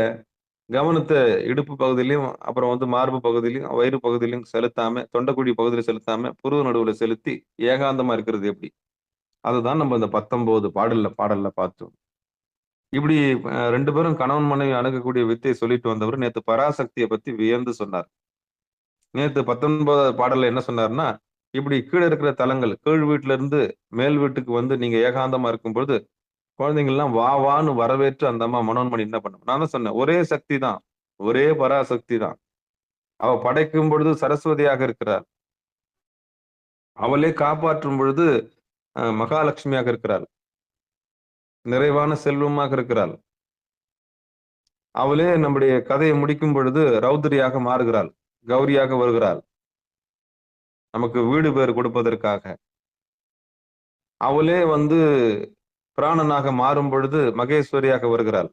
கவனத்த இடுப்பு பகுதியிலயும், அப்புறம் மார்பு பகுதியிலயும், வயிறு பகுதியிலயும் செலுத்தாம, தொண்டைக்குழி பகுதியில செலுத்தாம, புருவ நடுவுல செலுத்தி ஏகாந்தமா இருக்கிறது எப்படி? அதுதான் நம்ம இந்த 19 பாடல்ல பார்த்தோம். இப்படி 2 பேரும் கணவன் மனைவி அணுகக்கூடிய வித்தைய சொல்லிட்டு வந்தவரு நேத்து பராசக்திய பத்தி வியந்து சொன்னார். நேத்து 19வது பாடல்ல என்ன சொன்னாருன்னா, இப்படி கீழ இருக்கிற தலங்கள், கீழ் வீட்ல இருந்து மேல் வீட்டுக்கு நீங்க ஏகாந்தமா இருக்கும்பொழுது, குழந்தைங்கள்லாம் வா வான்னு வரவேற்று அந்த அம்மா மனோன்மணி என்ன பண்ணும்? நான் தான் சொன்னேன். ஒரே சக்தி தான். ஒரே பராசக்தி தான். அவ படைக்கும் பொழுது சரஸ்வதியாக இருக்கிறார். அவளே காப்பாற்றும் பொழுது மகாலட்சுமியாக இருக்கிறாள். நிறைவான செல்வமாக இருக்கிறாள். அவளே நம்முடைய கதையை முடிக்கும் பொழுது ரௌத்ரியாக மாறுகிறாள். கௌரியாக வருகிறாள். நமக்கு வீடு பேர் கொடுப்பதற்காக. அவளே பிராணனாக மாறும் பொழுது மகேஸ்வரியாக வருகிறாள்.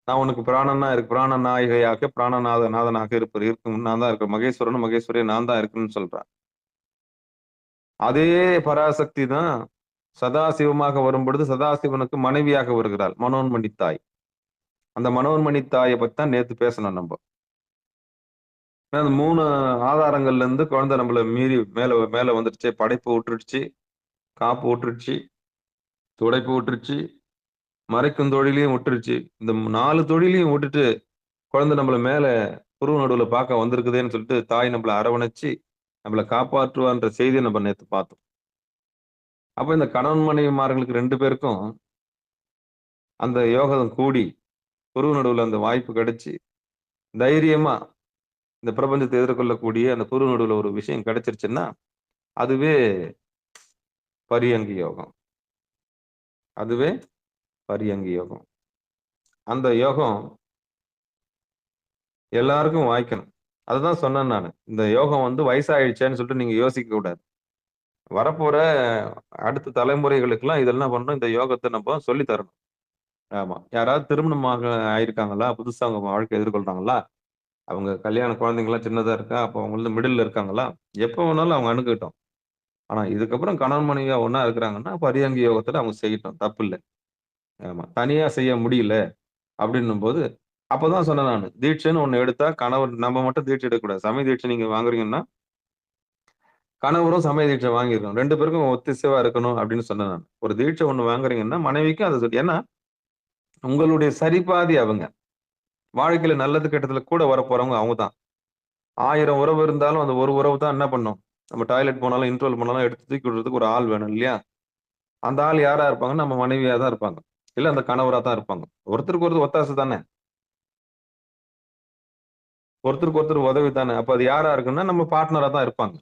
நான் உனக்கு பிராண நாயகியாக, நாதனாக இருக்கும் நான் தான் இருக்கேன். மகேஸ்வரனும் மகேஸ்வரியும் நான் தான் இருக்குன்னு சொல்றான். அதே பராசக்தி தான் சதாசிவமாக வரும்பொழுது சதாசிவனுக்கு மனைவியாக வருகிறாள். மனோன்மணி தாய். அந்த மனோன்மணி தாயை பத்தி தான் நேத்து பேசணும் நம்ம. அந்த 3 ஆதாரங்கள்ல இருந்து குழந்தை நம்மள மீறி மேல மேல வந்துடுச்சு. படைப்பு விட்டுடுச்சு. காப்பு விட்டுடுச்சு. துடைப்பு விட்டுருச்சு, மறைக்கும் தொழிலையும் விட்டுருச்சு. இந்த 4 தொழிலையும் விட்டுட்டு, குழந்தை நம்மள மேல புருவ நடுவுல பார்க்க வந்திருக்குதேன்னு சொல்லிட்டு, தாய் நம்மள அரவணைச்சு, நம்மள காப்பாற்றுவான்ற செய்திய நம்ம நேத்து பார்த்தோம். அப்ப இந்த கணவன் மனைவிமார்களுக்கு 2 பேருக்கும் அந்த யோகம் கூடி, புருவ நடுவுல அந்த வாய்ப்பு கிடைச்சு, தைரியமா இந்த பிரபஞ்சத்த எதிர்கொள்ளக்கூடிய அந்த புருவ நடுவுல ஒரு விஷயம் கிடைச்சிருச்சுன்னா, அதுவே பரியங்கி யோகம். அதுவே பரியங்கி யோகம். அந்த யோகம் எல்லாருக்கும் வாய்க்கணும். அதுதான் சொன்னேன் நானு. இந்த யோகம் வந்து வயசாயிடுச்சேன்னு சொல்லிட்டு நீங்க யோசிக்க கூடாது. வரப்போற அடுத்த தலைமுறைகளுக்கெல்லாம் இதெல்லாம் என்ன பண்ணணும், இந்த யோகத்த நம்ம சொல்லி தரணும். ஆமா. யாராவது திருமணமாக ஆயிருக்காங்களா? புதுசா அவங்க வாழ்க்கைய எதிர்கொள்றாங்களா? அவங்க கல்யாண குழந்தைங்கலாம் சின்னதா இருக்கா? அப்ப அவங்க வந்து மிடில்ல இருக்காங்களா? எப்ப வேணாலும் அவங்க அணுகட்டும். ஆனா இதுக்கப்புறம் கணவன் மனைவியா ஒண்ணா இருக்கிறாங்கன்னா, பரியங்கி யோகத்துல அவங்க செய்யட்டும். தப்பில்ல. ஆமா. தனியா செய்ய முடியல அப்படின்னும்போது, அப்பதான் சொன்னேன் நானு. தீட்சைன்னு ஒண்ணு எடுத்தா கணவன் நம்ம மட்டும் தீட்சை எடுக்கக்கூடாது. சமய தீட்சை நீங்க வாங்குறீங்கன்னா, கணவரும் சமய தீட்சை வாங்கியிருக்கணும். 2 பேருக்கும் ஒத்திசைவா இருக்கணும் அப்படின்னு சொன்னேன் நானு. ஒரு தீட்சை ஒண்ணு வாங்குறீங்கன்னா, மனைவிக்கும் அத சொல்லி ஏன்னா, உங்களுடைய சரிபாதி அவங்க. வாழ்க்கையில நல்லது, கெட்டதுல கூட வரப்போறவங்க அவங்க தான். 1000 உறவு இருந்தாலும், அந்த ஒரு உறவு தான் என்ன பண்ணும்? நம்ம டாய்லெட் போனாலும், இன்டர்வல் போனாலும் எடுத்து தூக்கி விடுறதுக்கு ஒரு ஆள் வேணும் இல்லையா? அந்த ஆள் யாரா இருப்பாங்கன்னா, நம்ம மனைவியா தான் இருப்பாங்க. இல்ல அந்த கணவரா தான் இருப்பாங்க. ஒருத்தருக்கு ஒருத்தர் ஒத்தாசை தானே! ஒருத்தருக்கு ஒருத்தர் உதவி தானே! அப்ப அது யாரா இருக்குன்னா, நம்ம பார்ட்னரா தான் இருப்பாங்க.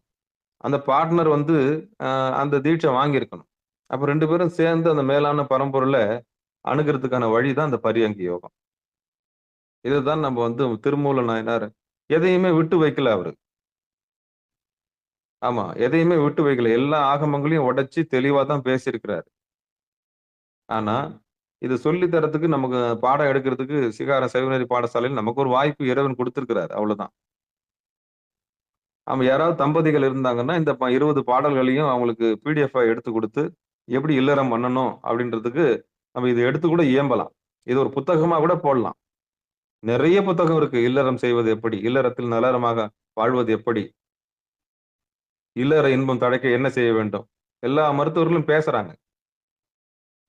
அந்த பார்ட்னர் வந்து அ அந்த தீட்சை வாங்கியிருக்கணும். அப்ப 2 பேரும் சேர்ந்து அந்த மேலான பரம்பொருள அணுகுறதுக்கான வழி தான் இந்த பரியங்கி யோகம். இதுதான் நம்ம வந்து திருமூல நாயனார் எதையுமே விட்டு வைக்கல அவரு. ஆமா. எதையுமே விட்டு வைக்கல. எல்லா ஆகமங்களையும் உடைச்சு தெளிவா தான் பேசியிருக்கிறாரு. ஆனா, இது சொல்லி தர்றதுக்கு நமக்கு பாடம் எடுக்கிறதுக்கு சிகார சைவநெறி பாடசாலையில நமக்கு ஒரு வாய்ப்பு இறைவன் குடுத்திருக்கிறாரு. அவ்வளவுதான். ஆமா. யாராவது தம்பதிகள் இருந்தாங்கன்னா, இந்த 20 பாடல்களையும் அவங்களுக்கு பிடிஎஃப்பா எடுத்து குடுத்து, எப்படி இல்லறம் பண்ணணும் அப்படின்றதுக்கு நம்ம இத எடுத்து கூட இயம்பலாம். இது ஒரு புத்தகமா கூட போடலாம். நெறைய புத்தகம் இருக்கு. இல்லறம் செய்வது எப்படி? இல்லறத்தில் நலரமாக வாழ்வது எப்படி? இல்லற இன்பம் தழைக்க என்ன செய்ய வேண்டும்? எல்லா மருத்துவர்களும் பேசுறாங்க.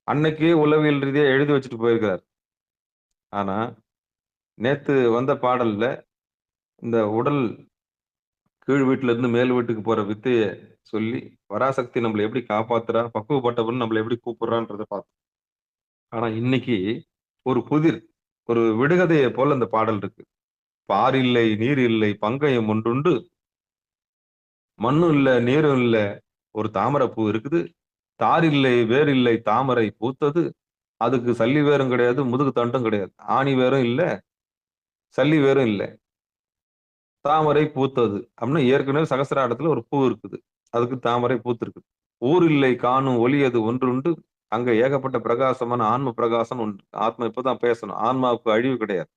அன்னைக்கே உளவியல் ரீதியா எழுதி வச்சுட்டு போயிருக்கிறார். ஆனா, நேத்து வந்த பாடல்ல இந்த உடல் கீழ் வீட்ல இருந்து மேல் வீட்டுக்கு போற வித்தைய சொல்லி, பராசக்தி நம்மள எப்படி காப்பாத்துறா? பக்குவப்பட்டவன்னு நம்மள எப்படி கூப்பிடுறான்றத பார்த்தோம். ஆனா இன்னைக்கு ஒரு புதிர், ஒரு விடுகதைய போல அந்த பாடல் இருக்கு. "பார் இல்லை, நீர் இல்லை, பங்கயம் ஒன்றுண்டு. மண்ணும் இல்ல, நீரும் இல்ல, ஒரு தாமரை பூ இருக்குது. தார் இல்லை, வேர் இல்லை, தாமரை பூத்தது. அதுக்கு சல்லி வேரும் கிடையாது, முதுகு தண்டும் கிடையாது. ஆணி வேரும் இல்ல, சல்லி வேரும் இல்ல. தாமரை பூத்தது." அப்படின்னா ஏற்கனவே சகசிராடத்துல ஒரு பூ இருக்குது. அதுக்கு தாமரை பூத்திருக்கு. "ஊர் இல்லை காணும் ஒளி அது ஒன்றுண்டு. அங்க ஏகப்பட்ட பிரகாசமான ஆன்ம பிரகாசம் உண்டு." ஆத்மா இப்பதான் பேசணும். ஆன்மாவுக்கு அழிவு கிடையாது.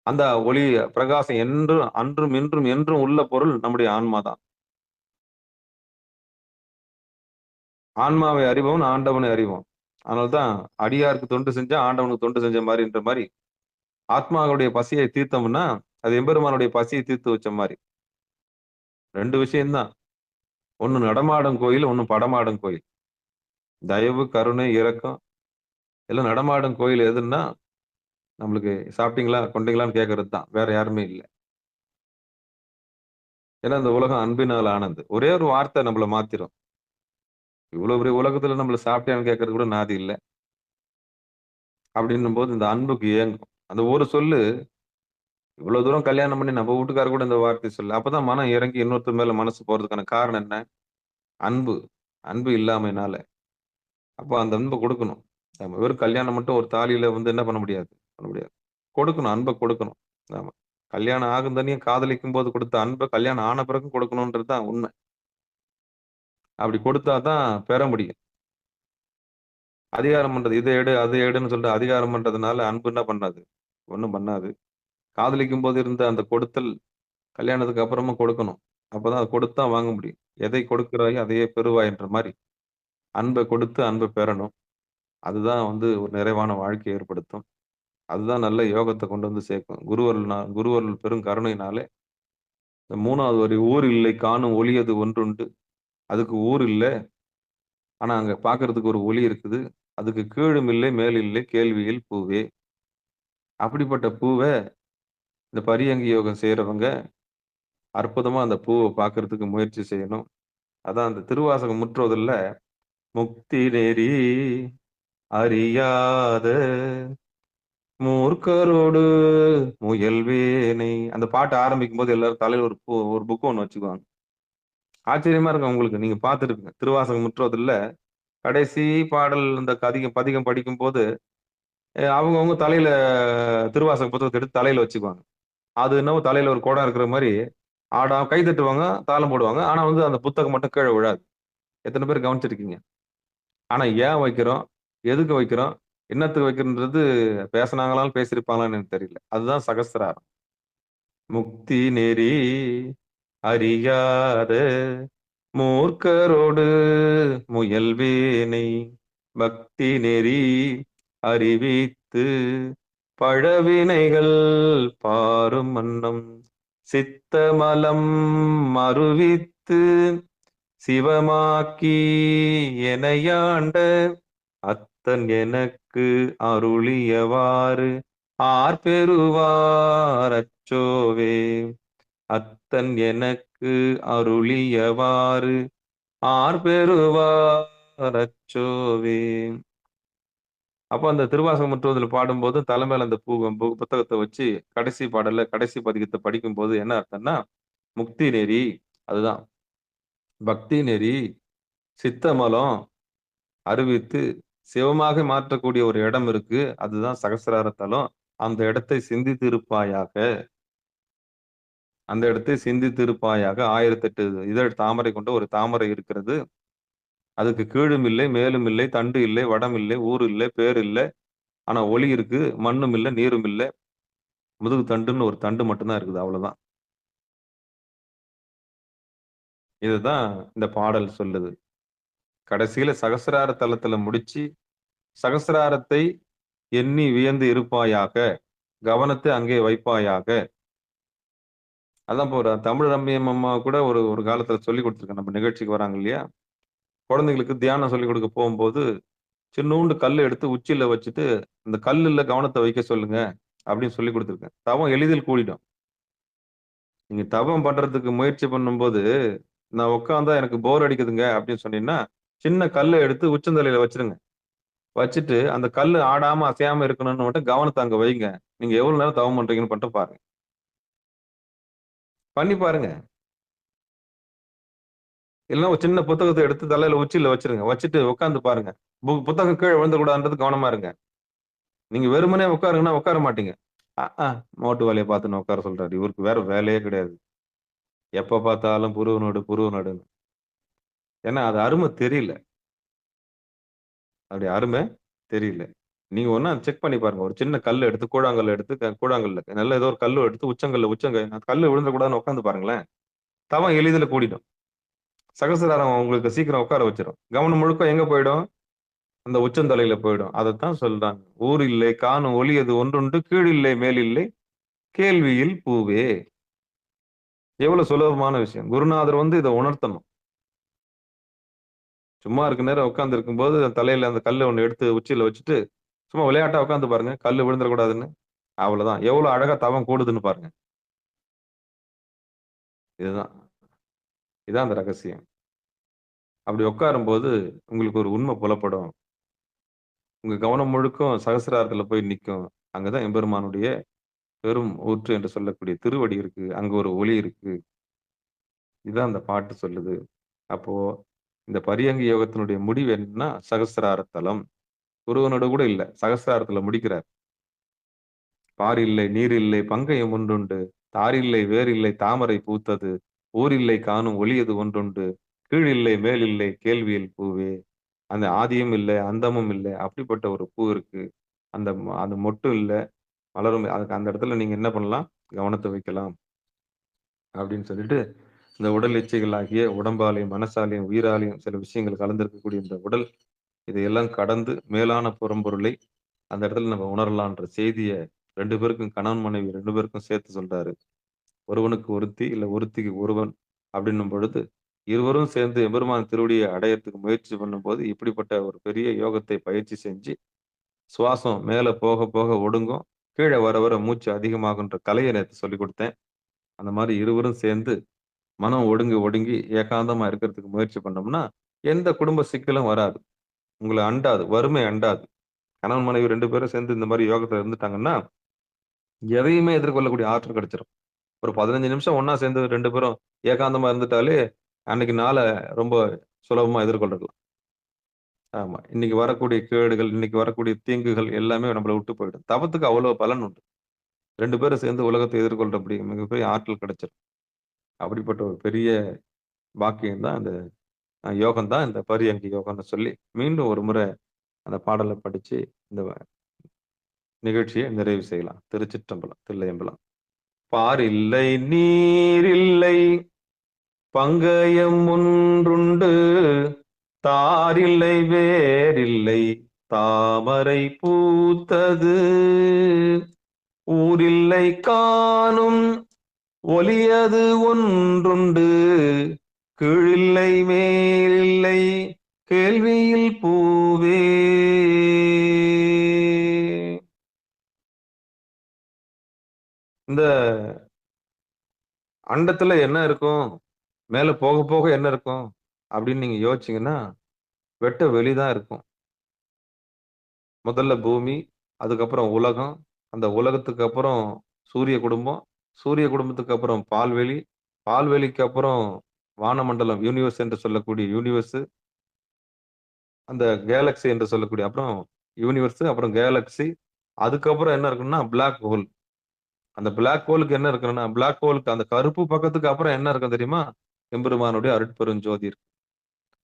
அந்த ஒளி பிரகாசம் என்றும் அன்றும் இன்றும் என்றும் உள்ள பொருள் நம்முடைய ஆன்மா தான். ஆன்மாவை அறிபவன் ஆண்டவனை அறிவான். அதனாலதான் அடியாருக்கு தொண்டு செஞ்சா ஆண்டவனுக்கு தொண்டு செஞ்ச மாரின்ற மாரி, ஆத்மாவுடைய பசியை தீர்த்தோம்னா, அது எம்பெருமானுடைய பசியை தீர்த்து வச்ச மாரி. 2 விஷயம் தான். ஒண்ணு நடமாடும் கோயில், ஒண்ணு படமாடும் கோயில். தயவு, கருணை, இரக்கம் எல்லாம் நடமாடும் கோயில் எதுன்னா, நம்மளுக்கு சாப்பிட்டீங்களா? கொண்டீங்களான்னு கேட்கறது தான். வேற யாருமே இல்ல. ஏன்னா இந்த உலகம் அன்பினால் ஆனது. ஒரே ஒரு வார்த்தை நம்மள மாத்திரும். இவ்வளவு பெரிய உலகத்துல நம்மள சாப்பிட்டியான்னு கேட்கறது கூட நாதி இல்ல. அப்படின்னும்போது இந்த அன்புக்கு ஏங்கும். அந்த ஒரு சொல்லு இவ்வளவு தூரம் கல்யாணம் பண்ணி நம்ம வீட்டுக்காரர் கூட இந்த வார்த்தைய சொல்லல. அப்பதான் மனம் இறங்கி இன்னொருத்தர் மேல மனசு போறதுக்கான காரணம் என்ன? அன்பு. அன்பு இல்லாமையினால. அப்ப அந்த அன்ப குடுக்கணும். நம்ம வெறும் கல்யாணம் மட்டும் ஒரு தாலியில வந்து என்ன பண்ண முடியாது? பண்ண முடியாது. கொடுக்கணும். அன்ப கொடுக்கணும். ஆமா. கல்யாணம் ஆகும் தனியா காதலிக்கும்போது கொடுத்த அன்ப கல்யாணம் ஆன பிறகும் கொடுக்கணும்ன்றது தான் உண்மை. அப்படி கொடுத்தா தான் பெற முடியும். அதிகாரம் பண்றது. இத எடு, அத எடுன்னு சொல்லிட்டு அதிகாரம் பண்றதுனால அன்பு என்ன பண்ணாது? ஒண்ணும் பண்ணாது. காதலிக்கும்போது இருந்த அந்த கொடுத்தல், கல்யாணத்துக்கு அப்புறமும் கொடுக்கணும். அப்பதான் அத கொடுத்து தான் வாங்க முடியும். "எதை கொடுக்கிறாயோ அதையே பெறுவாய்ன்ற" மாரி. அன்ப கொடுத்து அன்ப பெறணும். அதுதான் வந்து ஒரு நிறைவான வாழ்க்கைய ஏற்படுத்தும். அதுதான் நல்ல யோகத்த கொண்டு வந்து சேர்க்கும். குருவருள் பெரும் கருணையினாலே, இந்த 3வது வரி "ஊர் இல்லை காணும் ஒளியது ஒன்றுண்டு." அதுக்கு ஊர் இல்ல, ஆனா அங்க பார்க்கறதுக்கு ஒரு ஒளி இருக்குது. அதுக்கு கீழும் இல்லை, மேல் இல்லை, கேள்வியில் பூவே. அப்படிப்பட்ட பூவ இந்த பரியங்க யோகம் செய்றவங்க அற்புதமா அந்த பூவ பார்க்கறதுக்கு முயற்சி செய்யணும். அதான் அந்த திருவாசகம் முற்றுவதில்ல, "முக்தி நெறி அறியாத மூர்க்கரோடு முயல்வேனை." அந்த பாட்டு ஆரம்பிக்கும்போது எல்லாரும் தலையில ஒரு புக் ஒண்ணு வச்சுக்குவாங்க. ஆச்சரியமா இருக்கும் உங்களுக்கு. நீங்க பார்த்துருப்பீங்க. திருவாசகம் முற்றுவதில்ல கடைசி பாடல் இந்த பதிகம் படிக்கும்போது, அவங்கவங்க தலையில திருவாசக புத்தகத்த எடுத்து தலையில வச்சுக்குவாங்க. அது என்னவோ தலையில ஒரு குடம் இருக்கிற மாரி, கை தட்டுவாங்க, தாளம் போடுவாங்க. ஆனா வந்து அந்த புத்தகம் மட்டும் கீழ விழாது. எத்தன பேர் கவனிச்சிருக்கீங்க? ஆனா ஏன் வைக்கிறோம்? எதுக்கு வைக்கிறோம்? என்னத்துக்கு வைக்கிறோன்றது பேசுனாங்களான்னு பேசியிருப்பாங்களான்னு எனக்கு தெரியல. அதுதான் சகஸ்திராரம். முக்தி நெறி அறியாத மூர்க்கரோடு முயல்வேனை பக்தி நெறி அறிவித்து பழவினைகள் பாரும் மன்னம் சித்தமலம் மறுவித்து சிவமாக்கி எனையாண்ட அத்தன் எனக்கு அருளியவாறு ஆர்பெறுவார் அச்சோவே. அத்தன் எனக்கு அருளியவாறு ஆர்பெறுவார் அச்சோவே. அப்ப அந்த திருவாசகம் முற்றுவதில் பாடும்போது தலைமையில அந்த புத்தகத்தை வச்சு கடைசி பாடல்ல கடைசி பதிகத்தை படிக்கும்போது என்ன அர்த்தம்னா, முக்தி நெறி அதுதான். பக்தி நெறி, சித்தமலம் அறிவித்து சிவமாக மாற்றக்கூடிய ஒரு இடம் இருக்கு. அதுதான் சகசிரார தலம். அந்த இடத்தை சிந்தித்திருப்பாயாக. அந்த இடத்தை சிந்தித்திருப்பாயாக. 1008 இதழ் தாமரை கொண்ட ஒரு தாமரை இருக்கிறது. அதுக்கு கீழும் இல்லை, மேலும் இல்லை, தண்டு இல்லை, வடம் இல்லை, ஊர் இல்லை, பேர் இல்ல. ஆனா ஒளி இருக்கு. மண்ணும் இல்ல, நீரும் இல்ல. முதுகு தண்டுன்னு ஒரு தண்டு மட்டும் தான் இருக்குது. அவ்வளவுதான். இதுதான் இந்த பாடல் சொல்லுது. கடைசியில சகசிரார தலத்துல முடிச்சு, சகசிராரத்தை எண்ணி வியந்து இருப்பாயாக. கவனத்தை அங்கே வைப்பாயாக. அதான் இப்போ ஒரு தமிழ் ரம்மியம் அம்மா கூட ஒரு ஒரு காலத்துல சொல்லிக் குடுத்துருக்காங்க. நம்ம நிகழ்ச்சிக்கு வராங்க இல்லையா? குழந்தைகளுக்கு தியானம் சொல்லிக் கொடுக்க போகும்போது, சின்னூண்டு கல்ல எடுத்து உச்சியில வச்சுட்டு, "இந்த கல்லுல கவனத்த வைக்க சொல்லுங்க." அப்படின்னு சொல்லிக் குடுத்துருக்கேன். தவம் எளிதில் கூடிடும். நீங்க தவம் பண்றதுக்கு முயற்சி பண்ணும்போது, "நான் உட்கார்ந்தா எனக்கு போர் அடிக்குதுங்க." அப்படின்னு சொன்னீங்கன்னா, சின்ன கல்ல எடுத்து உச்சந்தலையில வச்சுருங்க. வச்சுட்டு, அந்த கல்லு ஆடாம, அசையாம இருக்கணும்னு மட்டும் கவனத்த அங்க வைங்க. நீங்க எவ்வளவு நேரம் தவம் பண்றீங்கன்னு மட்டும் பாருங்க. பண்ணி பாருங்க. இல்லன்னா ஒரு சின்ன புத்தகத்த எடுத்து தலையில உச்சியில வச்சுருங்க. வச்சுட்டு உட்கார்ந்து பாருங்க. புத்தகம் கீழ விழுந்தக்கூடாதுன்றது கவனமா இருங்க. நீங்க வெறுமனே உட்காருங்கன்னா உட்கார மாட்டீங்க. மோட்டு வேலைய பார்த்துன்னு உட்கார சொல்றாரு. இவருக்கு வேற வேலையே கிடையாது. எப்ப பார்த்தாலும் புருவ நடு, புருவ நடுன்னு. ஏன்னா அது அரும தெரியல. அதோடைய அரும தெரியல. நீங்க ஒண்ணா செக் பண்ணி பாருங்க. ஒரு சின்ன கல்ல எடுத்து கூழாங்கல்ல எடுத்து கூழாங்கல்ல நல்ல ஏதோ ஒரு கல்லு எடுத்து அந்த கல்லு விழுந்தக்கூடாதுன்னு உட்கார்ந்து பாருங்களேன். தவம் எளிதில கூடிடும். சகசிராரம் உங்களுக்கு சீக்கிரம் உட்கார வச்சுரும். கவனம் முழுக்க எங்க போயிடும்? அந்த உச்சந்தலையில போயிடும். அதத்தான் சொல்றாங்க. "ஊர் இல்லை காணும் ஒளியது ஒன்றுண்டு கீழ் இல்லை மேல் இல்லை கேள்வியில் பூவே." எவ்வளவு சுலபமான விஷயம். குருநாதர் வந்து இத உணர்த்தணும். சும்மா இருக்க நேரம் உட்கார்ந்து இருக்கும்போது தலையில அந்த கல்ல ஒண்ணு எடுத்து உச்சியில வச்சுட்டு, சும்மா விளையாட்டா உட்கார்ந்து பாருங்க. கல்லு விழுந்துறக்கூடாதுன்னு. அவ்வளவுதான். எவ்வளவு அழகா தவம் கூடுதுன்னு பாருங்க. இதுதான். இதான் அந்த ரகசியம். அப்படி உட்காரும்போது உங்களுக்கு ஒரு உண்மை புலப்படும். உங்க கவனம் முழுக்கும் சகசிராரத்துல போய் நிக்கும். அங்கதான் எம்பெருமானுடைய பெரும் ஊற்று என்று சொல்லக்கூடிய திருவடி இருக்கு. அங்க ஒரு ஒளி இருக்கு. இதான் அந்த பாட்டு சொல்லுது. அப்போ இந்த பரியங்க யோகத்தினுடைய முடிவு என்னன்னா, சகசிரார தலம். குருவனோட கூட இல்ல. சகசிராரத்துல முடிக்கிறார். "பார் இல்லை, நீர் இல்லை, பங்கயம் ஒன்றுண்டு. தாரில்லை, வேரில்லை, தாமரை பூத்தது. ஊரில்லை காணும் ஒளியது ஒன்றுண்டு. கீழ் இல்லை, மேல் இல்லை, கேள்வியில் பூவே." அந்த ஆதியும் இல்ல, அந்தமும் இல்ல. அப்படிப்பட்ட ஒரு பூ இருக்கு. அந்த மொட்டும் இல்ல, மலரும் அதுக்கு அந்த இடத்துல நீங்க என்ன பண்ணலாம்? கவனத்த வைக்கலாம். அப்படின்னு சொல்லிட்டு, இந்த உடல் இச்சைகளாகிய உடம்பாலயும், மனசாலயும், உயிராலயும் சில விஷயங்கள் கலந்திருக்கக்கூடிய இந்த உடல், இதையெல்லாம் கடந்து மேலான புறம்பொருளை அந்த இடத்துல நம்ம உணரலான்ற செய்திய 2 பேருக்கும் கணவன், மனைவி 2 பேருக்கும் சேர்த்து சொல்றாரு. ஒருவனுக்கு ஒருத்தி, இல்ல ஒருத்திக்கு ஒருவன் அப்படின்னும் பொழுது, இருவரும் சேர்ந்து எம்பெருமான் திருவடியை அடையறதுக்கு முயற்சி பண்ணும்போது இப்படிப்பட்ட ஒரு பெரிய யோகத்தை பயிற்சி செஞ்சு சுவாசம் மேல போக போக ஒடுங்கும். கீழ வர வர மூச்சு அதிகமாகுன்ற கலைய நேத்து சொல்லிக் குடுத்தேன். அந்த மாரி இருவரும் சேர்ந்து மனம் ஒடுங்கி ஒடுங்கி ஏகாந்தமா இருக்கிறதுக்கு முயற்சி பண்ணோம்னா, எந்த குடும்ப சிக்கலும் வராது. உங்கள அண்டாது. வறுமை அண்டாது. கணவன், மனைவி 2 பேரும் சேர்ந்து இந்த மாரி யோகத்துல இருந்துட்டாங்கன்னா, எதையுமே எதிர்கொள்ளக்கூடிய ஆற்றல் கிடைச்சிரும். ஒரு 15 நிமிஷம் ஒண்ணா சேர்ந்து 2 பேரும் ஏகாந்தமா இருந்துட்டாலே, அன்னைக்கு நாள ரொம்ப சுலபமா எதிர்கொள்ளலாம். ஆமா. இன்னைக்கு வரக்கூடிய கேடுகள், இன்னைக்கு வரக்கூடிய தீங்குகள் எல்லாமே நம்மள விட்டு போயிடும். தவத்துக்கு அவ்வளோ பலன் உண்டு. 2 பேரும் சேர்ந்து உலகத்தை எதிர்கொள்றபடி மிகப்பெரிய ஆற்றல் கிடைச்சிரும். அப்படிப்பட்ட ஒரு பெரிய பாக்கியம் தான் இந்த யோகம் தான் இந்த பரியங்க யோகம்னு சொல்லி, மீண்டும் ஒரு முறை அந்த பாடல படிச்சு, இந்த நிகழ்ச்சிய நிறைவு செய்யலாம். திருச்சிற்றம்பலம், தில்லையம்பலம். பாரில்லை நீரில்லை பங்கயம் ஒன்றுண்டு, தாரில்லை வேரில்லை தாமரை பூத்தது, ஊரில்லை காணும் ஒலியது ஒன்றுண்டு, கீழில்லை மேலில்லை கேள்வியில் பூவே. இந்த அண்டத்துல என்ன இருக்கும்? மேல போக போக என்ன இருக்கும்? அப்படின்னு நீங்க யோசிச்சீங்கன்னா, வெட்ட வெளிதான் இருக்கும். முதல்ல பூமி, அதுக்கப்புறம் உலகம், அந்த உலகத்துக்கு அப்புறம் சூரிய குடும்பம், சூரிய குடும்பத்துக்கு அப்புறம் பால்வெளி, பால்வெளிக்கு அப்புறம் வானமண்டலம் யூனிவர்ஸ் என்று சொல்லக்கூடிய யூனிவர்ஸ், அந்த கேலக்ஸி என்று சொல்லக்கூடிய அப்புறம் யூனிவர்ஸ், அப்புறம் கேலக்ஸி, அதுக்கப்புறம் என்ன இருக்குன்னா பிளாக் ஹோல். அந்த பிளாக் ஹோலுக்கு என்ன இருக்குன்னா, பிளாக் ஹோலுக்கு அந்த கருப்பு பக்கத்துக்கு அப்புறம் என்ன இருக்கும் தெரியுமா? எம்பெருமானுடைய அருட்பெருஞ்சோதி இருக்கு.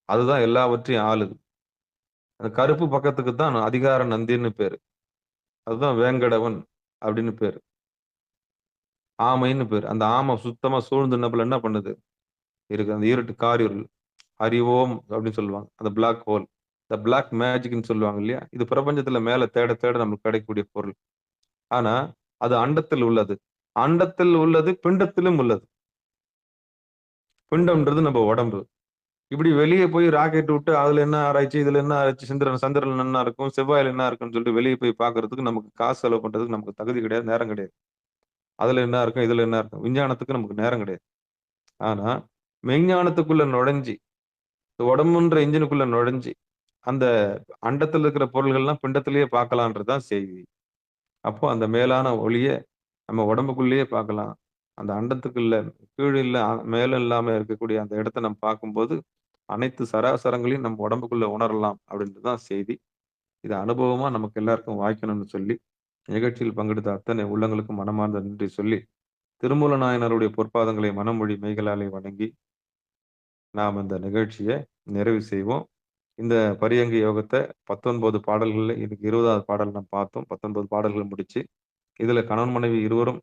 அதுதான் எல்லாவற்றையும் ஆளுது. அந்த கருப்பு பக்கத்துக்கு தான் அதிகார நந்தின்னு பேரு. அதுதான் வேங்கடவன் அப்படின்னு பேரு. ஆமைன்னு பேரு. அந்த ஆமை சுத்தமா சூழ்ந்து நம்மள என்ன பண்ணுது? இருக்கு. அந்த இருட்டு காரிருள். அறிவோம் அப்படின்னு சொல்லுவாங்க. அந்த பிளாக் ஹோல். இந்த பிளாக் மேஜிக்ன்னு சொல்லுவாங்க இல்லையா? இது பிரபஞ்சத்துல மேல தேட தேட நமக்கு கிடைக்கக்கூடிய பொருள். ஆனா, அது அண்டத்தில் உள்ளது. அண்டத்தில் உள்ளது பிண்டத்திலும் உள்ளது. பிண்டம்ன்றது நம்ம உடம்பு. இப்படி வெளிய போய் ராக்கெட் விட்டு அதுல என்ன ஆராய்ச்சி, இதுல என்ன ஆராய்ச்சி, சந்திரன்ல என்ன இருக்கும், செவ்வாயில என்ன இருக்குன்னு சொல்லிட்டு வெளிய போய் பார்க்கறதுக்கு நமக்கு காசு செலவு பண்றதுக்கு நமக்கு தகுதி கிடையாது, நேரம் கிடையாது. அதுல என்ன இருக்கும், இதுல என்ன இருக்கும். விஞ்ஞானத்துக்கு நமக்கு நேரம் கிடையாது. ஆனா, மெய்ஞானத்துக்குள்ள நுழைஞ்சு, உடம்புன்ற இன்ஜினுக்குள்ள நுழைஞ்சு, அந்த அண்டத்துல இருக்கிற பொருள்கள்லாம் பிண்டத்திலேயே பார்க்கலான்றது தான் செய்தி. அப்போ அந்த மேலான ஒளிய நம்ம உடம்புக்குள்ளேயே பார்க்கலாம். அந்த அண்டத்துக்குள்ள கீழ் இல்ல, மேல இல்லாம இருக்கக்கூடிய அந்த இடத்த நம்ம பார்க்கும்போது, அனைத்து சராசரங்களையும் நம்ம உடம்புக்குள்ள உணரலாம் அப்படின்றது தான் செய்தி. இத அனுபவமா நமக்கு எல்லாருக்கும் வாய்க்கணும்னு சொல்லி, நிகழ்ச்சியில் பங்கெடுத்த அத்தனை உள்ளங்களுக்கும் மனமார்ந்த நன்றி சொல்லி, திருமூல நாயனாருடைய பொற்பாதங்களை மனமொழி மெய்களாலே வணங்கி, நாம் இந்த நிகழ்ச்சிய நிறைவு செய்வோம். இந்த பரியங்க யோகத்த 19 பாடல்கள்ல இன்னைக்கு 20வது பாடல் நாம் பார்த்தோம். 19 பாடல்கள் முடிச்சு, இதுல கணவன் மனைவி இருவரும்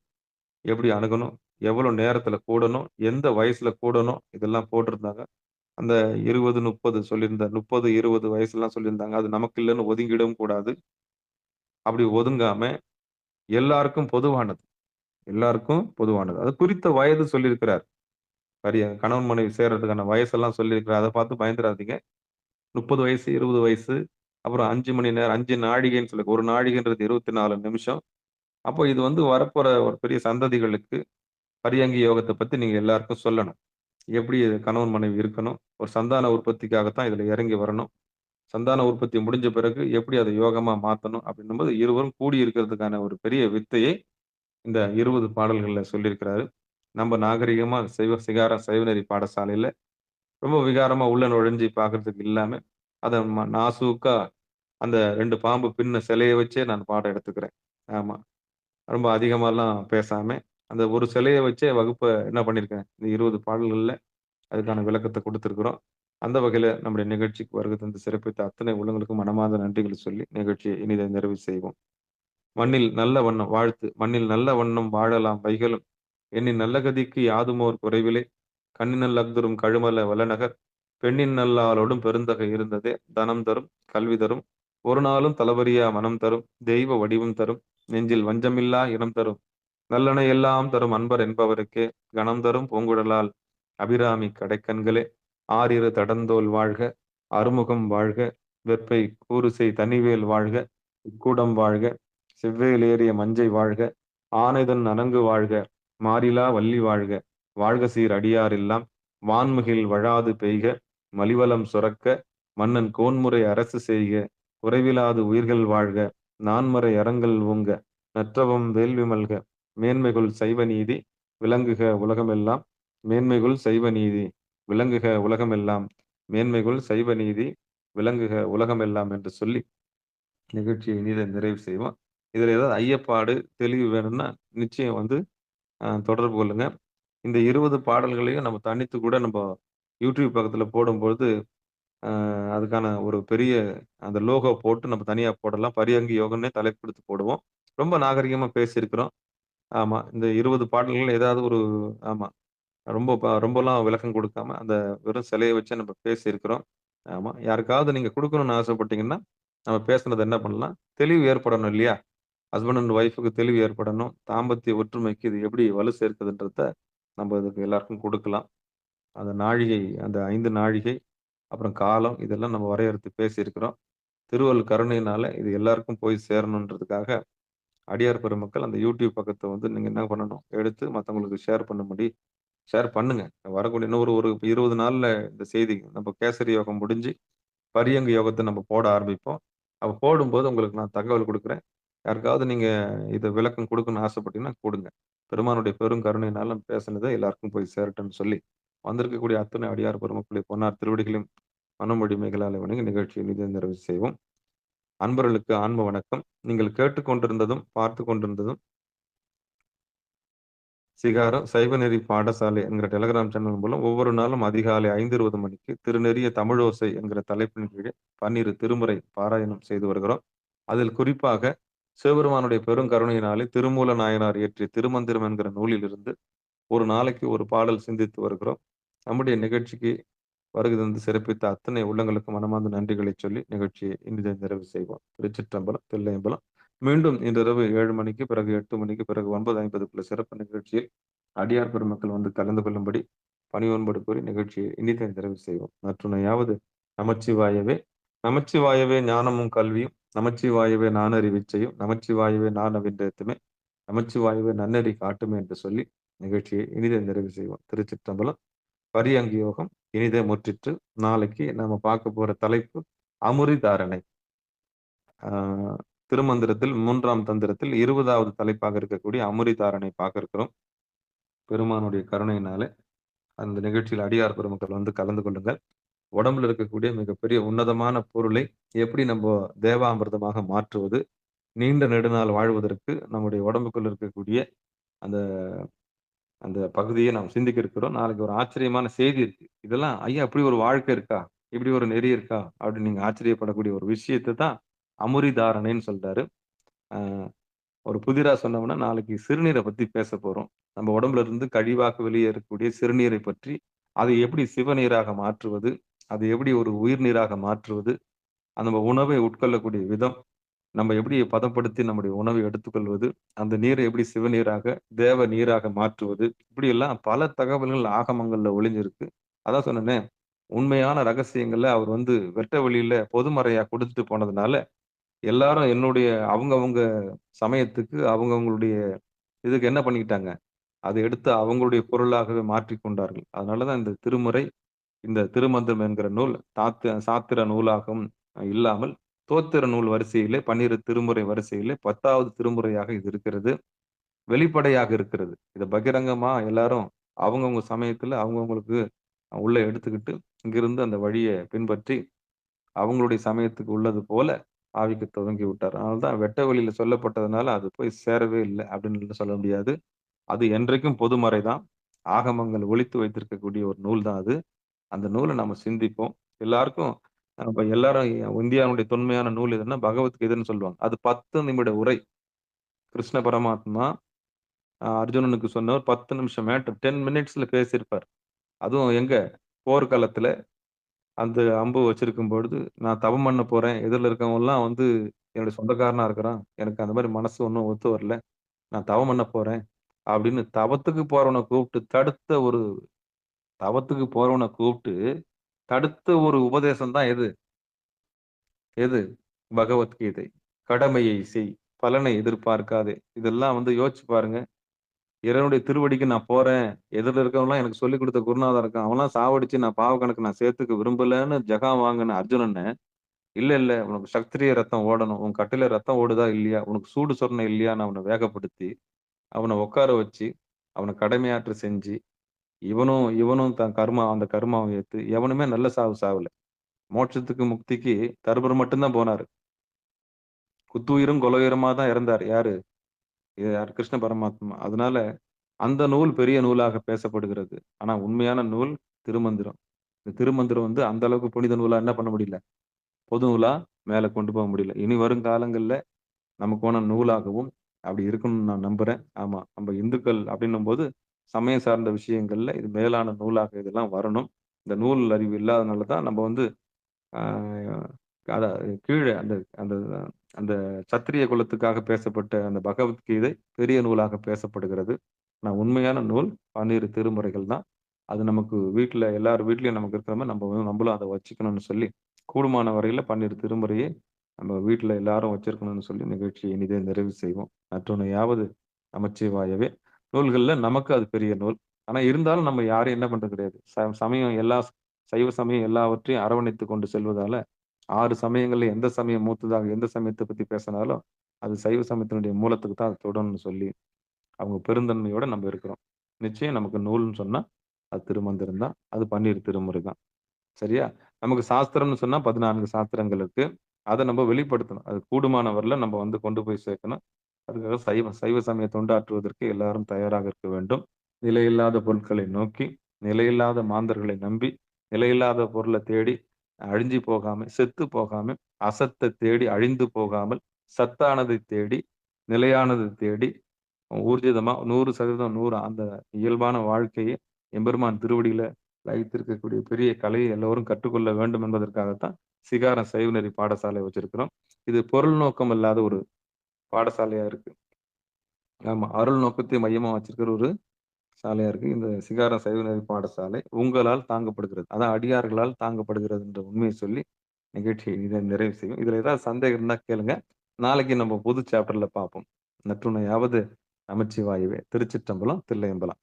எப்படி அணுகணும்? எவ்வளோ நேரத்துல கூடணும்? எந்த வயசுல கூடணும்? இதெல்லாம் போட்டிருந்தாங்க. அந்த 20, 30 சொல்லியிருந்த 30, 20 வயசுலாம் சொல்லியிருந்தாங்க. அது நமக்கு இல்லன்னு ஒதுங்கிடவும் கூடாது. அப்படி ஒதுங்காம எல்லாருக்கும் பொதுவானது. எல்லாருக்கும் பொதுவானது. அது குறித்த வயது சொல்லியிருக்கிறார். கணவன் மனைவி சேர்றதுக்கான வயசெல்லாம் சொல்லியிருக்கிறார். அத பார்த்து பயந்துறாதீங்க. 30 வயசு, 20 வயசு, அப்புறம் 5 மணி நேரம், 5 நாழிகைன்னு சொல்லி, ஒரு நாழிகைன்றது 24 நிமிஷம். அப்போ இது வந்து வரப்போற ஒரு பெரிய சந்ததிகளுக்கு பரியங்கி யோகத்த பத்தி நீங்க எல்லாருக்கும் சொல்லணும். எப்படி கணவன் மனைவி இருக்கணும்? ஒரு சந்தான உற்பத்திக்காகத்தான் இதுல இறங்கி வரணும். சந்தான உற்பத்தி முடிஞ்ச பிறகு எப்படி அத யோகமா மாத்தணும்? அப்படின்னும்போது இருவரும் கூடி இருக்கிறதுக்கான ஒரு பெரிய வித்தையை இந்த 20 பாடல்கள்ல சொல்லியிருக்கிறாரு. நம்ம நாகரிகமா சைவநெறி பாடசாலையில ரொம்ப விகாரமா உள்ள நுழைஞ்சு பார்க்கறதுக்கு இல்லாம, அத நாசூக்கா அந்த 2 பாம்பு பின்ன சிலைய வச்சே நான் பாடம் எடுத்துக்கிறேன். ஆமா. ரொம்ப அதிகமாலாம் பேசாம, அந்த ஒரு சிலைய வச்சே வகுப்ப என்ன பண்ணியிருக்கேன், இந்த 20 பாடல்கள்ல அதுக்கான விளக்கத்த குடுத்திருக்கிறோம். அந்த வகையில நம்முடைய நிகழ்ச்சிக்கு வருகை தந்து சிறப்பித்த அத்தனை உள்ளங்களுக்கும் மனமார்ந்த நன்றிகளை சொல்லி நிகழ்ச்சியை இனிதே நிறைவு செய்வோம். மண்ணில் நல்ல வண்ணம் வாழ்த்து. மண்ணில் நல்ல வண்ணம் வாழலாம் வைகளும், எண்ணின் நல்ல கதிக்கு யாதுமோர் குறைவிலே, கண்ணினல் அஃதரும் கழுமல வளநகர், பெண்ணின் நல்லாளொடும் பெருந்தகை இருந்ததே, தனம் தரும், கல்வி தரும், ஒரு நாளும் தளவறியா மனம் தரும், தெய்வ வடிவம் தரும், நெஞ்சில் வஞ்சமில்லா இனம் தரும், நல்லன எல்லாம் தரும் அன்பர் என்பவருக்கே, கணம் தரும் பூங்குழலால் அபிராமி கடைக்கண்களே, ஆரிரு தடந்தோள் வாழ்க, அறுமுகம் வாழ்க, வெற்பை கூறுசெய் தனிவேல் வாழ்க, இக்கூடம் வாழ்க, செவ்வேல் ஏறிய மஞ்சை வாழ்க, ஆனைதன் அணங்கு வாழ்க, மாறிலா வள்ளி வாழ்க, வாழ்க சீர் அடியாரெல்லாம் வான்முகில் வழாது பெய்க, மலிவலம் சுரக்க, மன்னன் கோன்முறை அரசு செய்க, குறைவிலாது உயிர்கள் வாழ்க, நான்மறை அறங்கள் ஓங்க, நற்றவம் வேள்வி மல்க, மேன்மைகுள் சைவ நீதி விளங்குக உலகமெல்லாம், மேன்மைகுள் சைவ நீதி விளங்குக உலகமெல்லாம், மேன்மைகுள் சைவ நீதி விளங்குக உலகமெல்லாம் என்று சொல்லி நிகழ்ச்சியை இனிதை நிறைவு செய்வோம். இதுல ஏதாவது ஐயப்பாடு தெளிவு வேணும்னா நிச்சயம் வந்து தொடர்பு கொள்ளுங்க. இந்த 20 பாடல்களையும் நம்ம தனித்து கூட நம்ம யூடியூப் பக்கத்துல போடும்பொழுது அதுக்கான ஒரு பெரிய அந்த லோகோ போட்டு நம்ம தனியா போடலாம். பரியங்கு யோகம்னே தலைப்பு கொடுத்து போடுவோம். ரொம்ப நாகரிகமா பேசியிருக்கிறோம். ஆமா. இந்த 20 பாடல்கள் ஏதாவது ஒரு ஆமா. ரொம்பலாம் விளக்கம் குடுக்காம, அந்த வெறும் சிலைய வச்சே நம்ம பேசியிருக்கிறோம். ஆமா. யாருக்காவது நீங்க குடுக்கணும்னு ஆசைப்பட்டீங்கன்னா, நம்ம பேசுனது என்ன பண்ணலாம்? தெளிவு ஏற்படணும் இல்லையா? ஹஸ்பண்ட் அண்ட் ஒய்ஃப்‌க்கு தெளிவு ஏற்படணும். தாம்பத்திய ஒற்றுமைக்கு இது எப்படி வலு சேர்க்குதுன்றத நம்ம இதுக்கு எல்லாருக்கும் குடுக்கலாம். அந்த நாழிகை, அந்த 5 நாழிகை, அப்புறம் காலம் இதெல்லாம் நம்ம வரையறுத்து பேசியிருக்கிறோம். திருவருள் கருணையினால இது எல்லாருக்கும் போய் சேரணுன்றதுக்காக, அடியார் பெருமக்கள் அந்த யூடியூப் பக்கத்த வந்து நீங்க என்ன பண்ணணும்? எடுத்து மத்தவங்களுக்கு ஷேர் பண்ணுங்க. வரக்கூடிய இன்னும் ஒரு ஒரு 20 நாள்ல இந்த செய்தி நம்ம கேசரி யோகம் முடிஞ்சு, பரியங்கு யோகத்த நம்ம போட ஆரம்பிப்போம். அப்ப போடும்போது உங்களுக்கு நான் தகவல் குடுக்குறேன். யாருக்காவது நீங்க இத விளக்கம் குடுக்கணும்னு ஆசைப்பட்டீங்கன்னா குடுங்க. பெருமானுடைய பெரும் கருணையினால பேசினது எல்லாருக்கும் போய் சேரட்டும்னு சொல்லி, வந்திருக்கக்கூடிய அத்தனை அடியார் பெருமக்களுடைய பொன்னார் திருவடிகளையும் மனமொழி மேகலால வணங்கி நிகழ்ச்சியை இனிதே நிறைவு செய்வோம். அன்பர்களுக்கு ஆன்ம வணக்கம். நீங்கள் கேட்டுக்கொண்டிருந்ததும், பார்த்துக் கொண்டிருந்ததும் சிகாரம் சைவநெறி பாடசாலை என்கிற டெலகிராம் சேனல் மூலம் ஒவ்வொரு நாளும் அதிகாலை 5:20 மணிக்கு திருநெறிய தமிழோசை என்கிற தலைப்பின் கீழே 12 திருமுறை பாராயணம் செய்து வருகிறோம். அதில் குறிப்பாக சிவபெருமானுடைய பெருங்கருணையினாலே திருமூல நாயனார் இயற்றிய திருமந்திரம் என்கிற நூலிலிருந்து ஒரு நாளைக்கு ஒரு பாடல் சிந்தித்து வருகிறோம். நம்முடைய நிகழ்ச்சிக்கு வருகை தந்து சிறப்பித்த அத்தனை உள்ளங்களுக்கு மனமார்ந்த நன்றிகளை சொல்லி நிகழ்ச்சியை இனிதே நிறைவு செய்வோம். திருச்சிற்றம்பலம், தில்லையம்பலம். மீண்டும் இன்றிரவு 7 மணிக்கு பிறகு 8 மணிக்கு பிறகு 9:50க்குள்ள சிறப்பு நிகழ்ச்சியில் அடியார் பெருமக்கள் வந்து கலந்து கொள்ளும்படி பணிவன்போடு கூறி நிகழ்ச்சியை இனிதே நிறைவு செய்வோம். மற்றுணையாவது நமச்சிவாயவே, நமச்சிவாயவே ஞானமும் கல்வியும், நமச்சிவாயவே நானறிவிச்சையும், நமச்சிவாயவே நான் அவின்றேத்துமே, நமச்சிவாயவே நன்னெறி காட்டுமே என்று சொல்லி நிகழ்ச்சியை இனிதே நிறைவு செய்வோம். திருச்சிற்றம்பலம். பரியங்கு யோகம் இனிதே முற்றிற்று. நாளைக்கு நாம பார்க்க போற தலைப்பு அமுரிதாரணை. திருமந்திரத்தில் 3ஆம் தந்திரத்தில் 20வது தலைப்பாக இருக்கக்கூடிய அமுரிதாரணை பார்க்க இருக்கிறோம். பெருமானுடைய கருணையினாலே அந்த நிகழ்ச்சியில் அடியார் பெருமக்கள் வந்து கலந்து கொள்ளுங்கள். உடம்புல இருக்கக்கூடிய மிகப்பெரிய உன்னதமான பொருளை எப்படி நம்ம தேவாமிர்தமாக மாற்றுவது, நீண்ட நெடுநாள் வாழ்வதற்கு நம்முடைய உடம்புக்குள்ள இருக்கக்கூடிய அந்த அந்த பகுதியை நாம் சிந்திக்க இருக்கிறோம். நாளைக்கு ஒரு ஆச்சரியமான செய்தி இருக்கு. இதெல்லாம் ஐயா இப்படி ஒரு வாழ்க்கை இருக்கா? இப்படி ஒரு நெறி இருக்கா? அப்படின்னு நீங்க ஆச்சரியப்படக்கூடிய ஒரு விஷயத்த தான் அமுரிதாரணைன்னு சொல்றாரு. அ ஒரு புதிரா சொன்னோம்னா, நாளைக்கு சிறுநீரை பத்தி பேசப் போறோம். நம்ம உடம்புல இருந்து கழிவாக வெளியேறக்கூடிய சிறுநீரை பற்றி, அதை எப்படி சிவநீராக மாற்றுவது? அதை எப்படி ஒரு உயிர் நீராக மாற்றுவது? நம்ம உணவை உட்கொள்ளக்கூடிய விதம், நம்ம எப்படி பதப்படுத்தி நம்முடைய உணவை எடுத்துக்கொள்வது, அந்த நீரை எப்படி சிவநீராக, தேவ நீராக மாற்றுவது, இப்படியெல்லாம் பல தகவல்கள் ஆகமங்கள்ல ஒளிஞ்சிருக்கு. அதான் சொன்னேனே, உண்மையான ரகசியங்கள அவர் வந்து வெட்ட வெளியில பொதுமறையா குடுத்துட்டு போனதுனால, எல்லாரும் என்னுடைய அவங்கவங்க சமயத்துக்கு, அவங்கவங்களுடைய இதுக்கு என்ன பண்ணிக்கிட்டாங்க, அத எடுத்து அவங்களுடைய பொருளாகவே மாற்றிக் கொண்டார்கள். அதனால தான் இந்த திருமுறை, இந்த திருமந்திரம் என்கிற நூல் சாத்திர நூலாகவும் இல்லாமல், தோத்திர நூல் வரிசையிலே 12 திருமுறை வரிசையிலே 10வது திருமுறையாக இது இருக்கிறது. வெளிப்படையாக இருக்கிறது. இத பகிரங்கமா எல்லாரும் அவங்கவங்க சமயத்துல அவங்கவங்களுக்கு உள்ள எடுத்துக்கிட்டு, இங்கிருந்து அந்த வழிய பின்பற்றி, அவங்களுடைய சமயத்துக்கு உள்ளது போல ஆவிக்க துவங்கி விட்டார். அதனால தான் வெட்ட வெளியில சொல்லப்பட்டதுனால, அது போய் சேரவே இல்ல அப்படின்னு சொல்ல முடியாது. அது என்றைக்கும் பொதுமறை தான். ஆகமங்கள் ஒளித்து வைத்திருக்கக்கூடிய ஒரு நூல் தான் அது. அந்த நூல நம்ம சிந்திப்போம். எல்லாருக்கும் இப்ப எல்லாரும் இந்தியாவுடைய தொன்மையான நூல் எதுன்னா பகவத்கீதைன்னு சொல்லுவாங்க. அது 10 நிமிட உரை. கிருஷ்ண பரமாத்மா அர்ஜுனனுக்கு சொன்ன ஒரு 10 நிமிஷம் மேட்டர் 10 மினிட்ஸ்ல பேசியிருப்பார். அதுவும் எங்க? போர்க்களத்துல அந்த அம்பு வச்சிருக்கும் பொழுது, நான் தவம் பண்ண போறேன். எதிர்ல இருக்கவன்லாம் வந்து என்னுடைய சொந்தக்காரனா இருக்கிறான். எனக்கு அந்த மாரி மனசு ஒண்ணும் ஒத்து வரல. நான் தவம் பண்ண போறேன். அப்படின்னு தவத்துக்கு போறவன கூப்பிட்டு தடுத்த ஒரு உபதேசம் தான் எது? எது? பகவத்கீதை. கடமையை செய், பலனை எதிர்பார்க்காதே. இதெல்லாம் வந்து யோசிச்சு பாருங்க. இறைவனுடைய திருவடிக்கு நான் போறேன். எதிர்ல இருக்கவன்லாம் எனக்கு சொல்லிக் குடுத்த குருநாதன் இருக்கான். அவன்லாம் சாவடிச்சு நான் பாவ கணக்கு நான் சேர்த்துக்க விரும்பலன்னு ஜெகம் வாங்குன அர்ஜுனன, இல்ல, இல்ல உனக்கு சத்திரிய ரத்தம் ஓடணும். உன் கட்டில ரத்தம் ஓடுதா இல்லையா? உனக்கு சூடு சொரணை இல்லையான்னு அவன வேகப்படுத்தி, அவன உட்கார வச்சு, அவன கடமையாற்ற செஞ்சு, இவனும் இவனும் தன் அந்த கர்மாவ ஏத்து, எவனுமே நல்ல சாவு சாவல. மோட்சத்துக்கு, முக்திக்கு தருபர் மட்டும் தான் போனாரு. குத்துயிரும் கொலையுயிருமா தான் இறந்தார். யாரு? யார்? கிருஷ்ண பரமாத்மா. அதனால அந்த நூல் பெரிய நூலாக பேசப்படுகிறது. ஆனா உண்மையான நூல் திருமந்திரம். இந்த திருமந்திரம் வந்து அந்த அளவுக்கு புனித நூலா என்ன பண்ண முடியல? பொது நூலா மேல கொண்டு போக முடியல. இனி வரும் காலங்கள்ல நமக்கான நூலாகவும் அப்படி இருக்கும்னு நான் நம்புறேன். ஆமா. நம்ம இந்துக்கள் அப்படின்னும்போது, சமயம் சார்ந்த விஷயங்கள்ல இது மேலான நூலாக இதெல்லாம் வரணும். இந்த நூல் அறிவு இல்லாதனால தான் நம்ம வந்து ஆ அத கீழ அந்த அந்த அந்த சத்திரிய குலத்துக்காக பேசப்பட்ட அந்த பகவத்கீதை பெரிய நூலாக பேசப்படுகிறது. ஆனா உண்மையான நூல் 12 திருமுறைகள் தான். அது நமக்கு வீட்ல எல்லார் வீட்லயும் நமக்கு இருக்கிற மாரி நம்மளும் அத வச்சுக்கணும்னு சொல்லி, கூடுமான வரையில 12 திருமுறையை நம்ம வீட்ல எல்லாரும் வச்சிருக்கணும்னு சொல்லி நிகழ்ச்சியை இனிதே நிறைவு செய்வோம். மற்றொன்னையாவது நமச்சிவாயவே. நூல்கள்ல நமக்கு அது பெரிய நூல். ஆனா இருந்தாலும் நம்ம யாரையும் என்ன பண்றது கிடையாது. சமயம் சைவ சமயம் எல்லாவற்றையும் அரவணைத்துக் கொண்டு செல்வதால 6 சமயங்கள்ல எந்த சமயம் மூத்ததாக எந்த சமயத்த பத்தி பேசினாலும், அது சைவ சமயத்தினுடைய மூலத்துக்கு தான் அது தொடரும்னு சொல்லி, அவங்க பெருந்தன்மையோட நம்ம இருக்கிறோம். நிச்சயம் நமக்கு நூல்ன்னு சொன்னா, அது திருமந்திரம் தான். அது 12 திருமுறை தான். சரியா? நமக்கு சாஸ்திரம்னு சொன்னா 14 சாஸ்திரங்கள் இருக்கு. அத நம்ம வெளிப்படுத்தணும். அது கூடுமான வரையில நம்ம வந்து கொண்டு போய் சேர்க்கணும். அதுக்காக சைவ சைவ சமய தொண்டாற்றுவதற்கு எல்லாரும் தயாராக இருக்க வேண்டும். நிலையில்லாத பொருட்களை நோக்கி, நிலையில்லாத மாந்தர்களை நம்பி, நிலையில்லாத பொருள தேடி அழிஞ்சு போகாம, செத்து போகாம, அசத்த தேடி அழிந்து போகாமல், சத்தானதை தேடி, நிலையானதை தேடி, ஊர்ஜிதமா 100% 100 அந்த இயல்பான வாழ்க்கையை எம்பெருமான் திருவடியில லயித்திருக்கக்கூடிய பெரிய கலையை எல்லோரும் கற்றுக்கொள்ள வேண்டும் என்பதற்காகத்தான் சிகாரம் சைவநெறி பாடசாலை வச்சிருக்கிறோம். இது பொருள் நோக்கம் இல்லாத ஒரு பாடசாலையா இருக்கு. ஆமா. அருள் நோக்கத்தை மையமா வச்சிருக்கிற ஒரு சாலையா இருக்கு. இந்த சிகாரம் சைவநெறி பாடசாலை உங்களால் தாங்கப்படுகிறது. அதான் அடியார்களால் தாங்கப்படுகிறது என்ற உண்மையை சொல்லி நிகழ்ச்சியை இதை நிறைவு செய்யும். இதுல ஏதாவது சந்தேகம் இருந்தா கேளுங்க. நாளைக்கு நம்ம புது சாப்டர்ல பார்ப்போம். நற்றுணையாவது நமச்சிவாயவே. திருச்சிற்றம்பலம், தில்லையம்பலம்.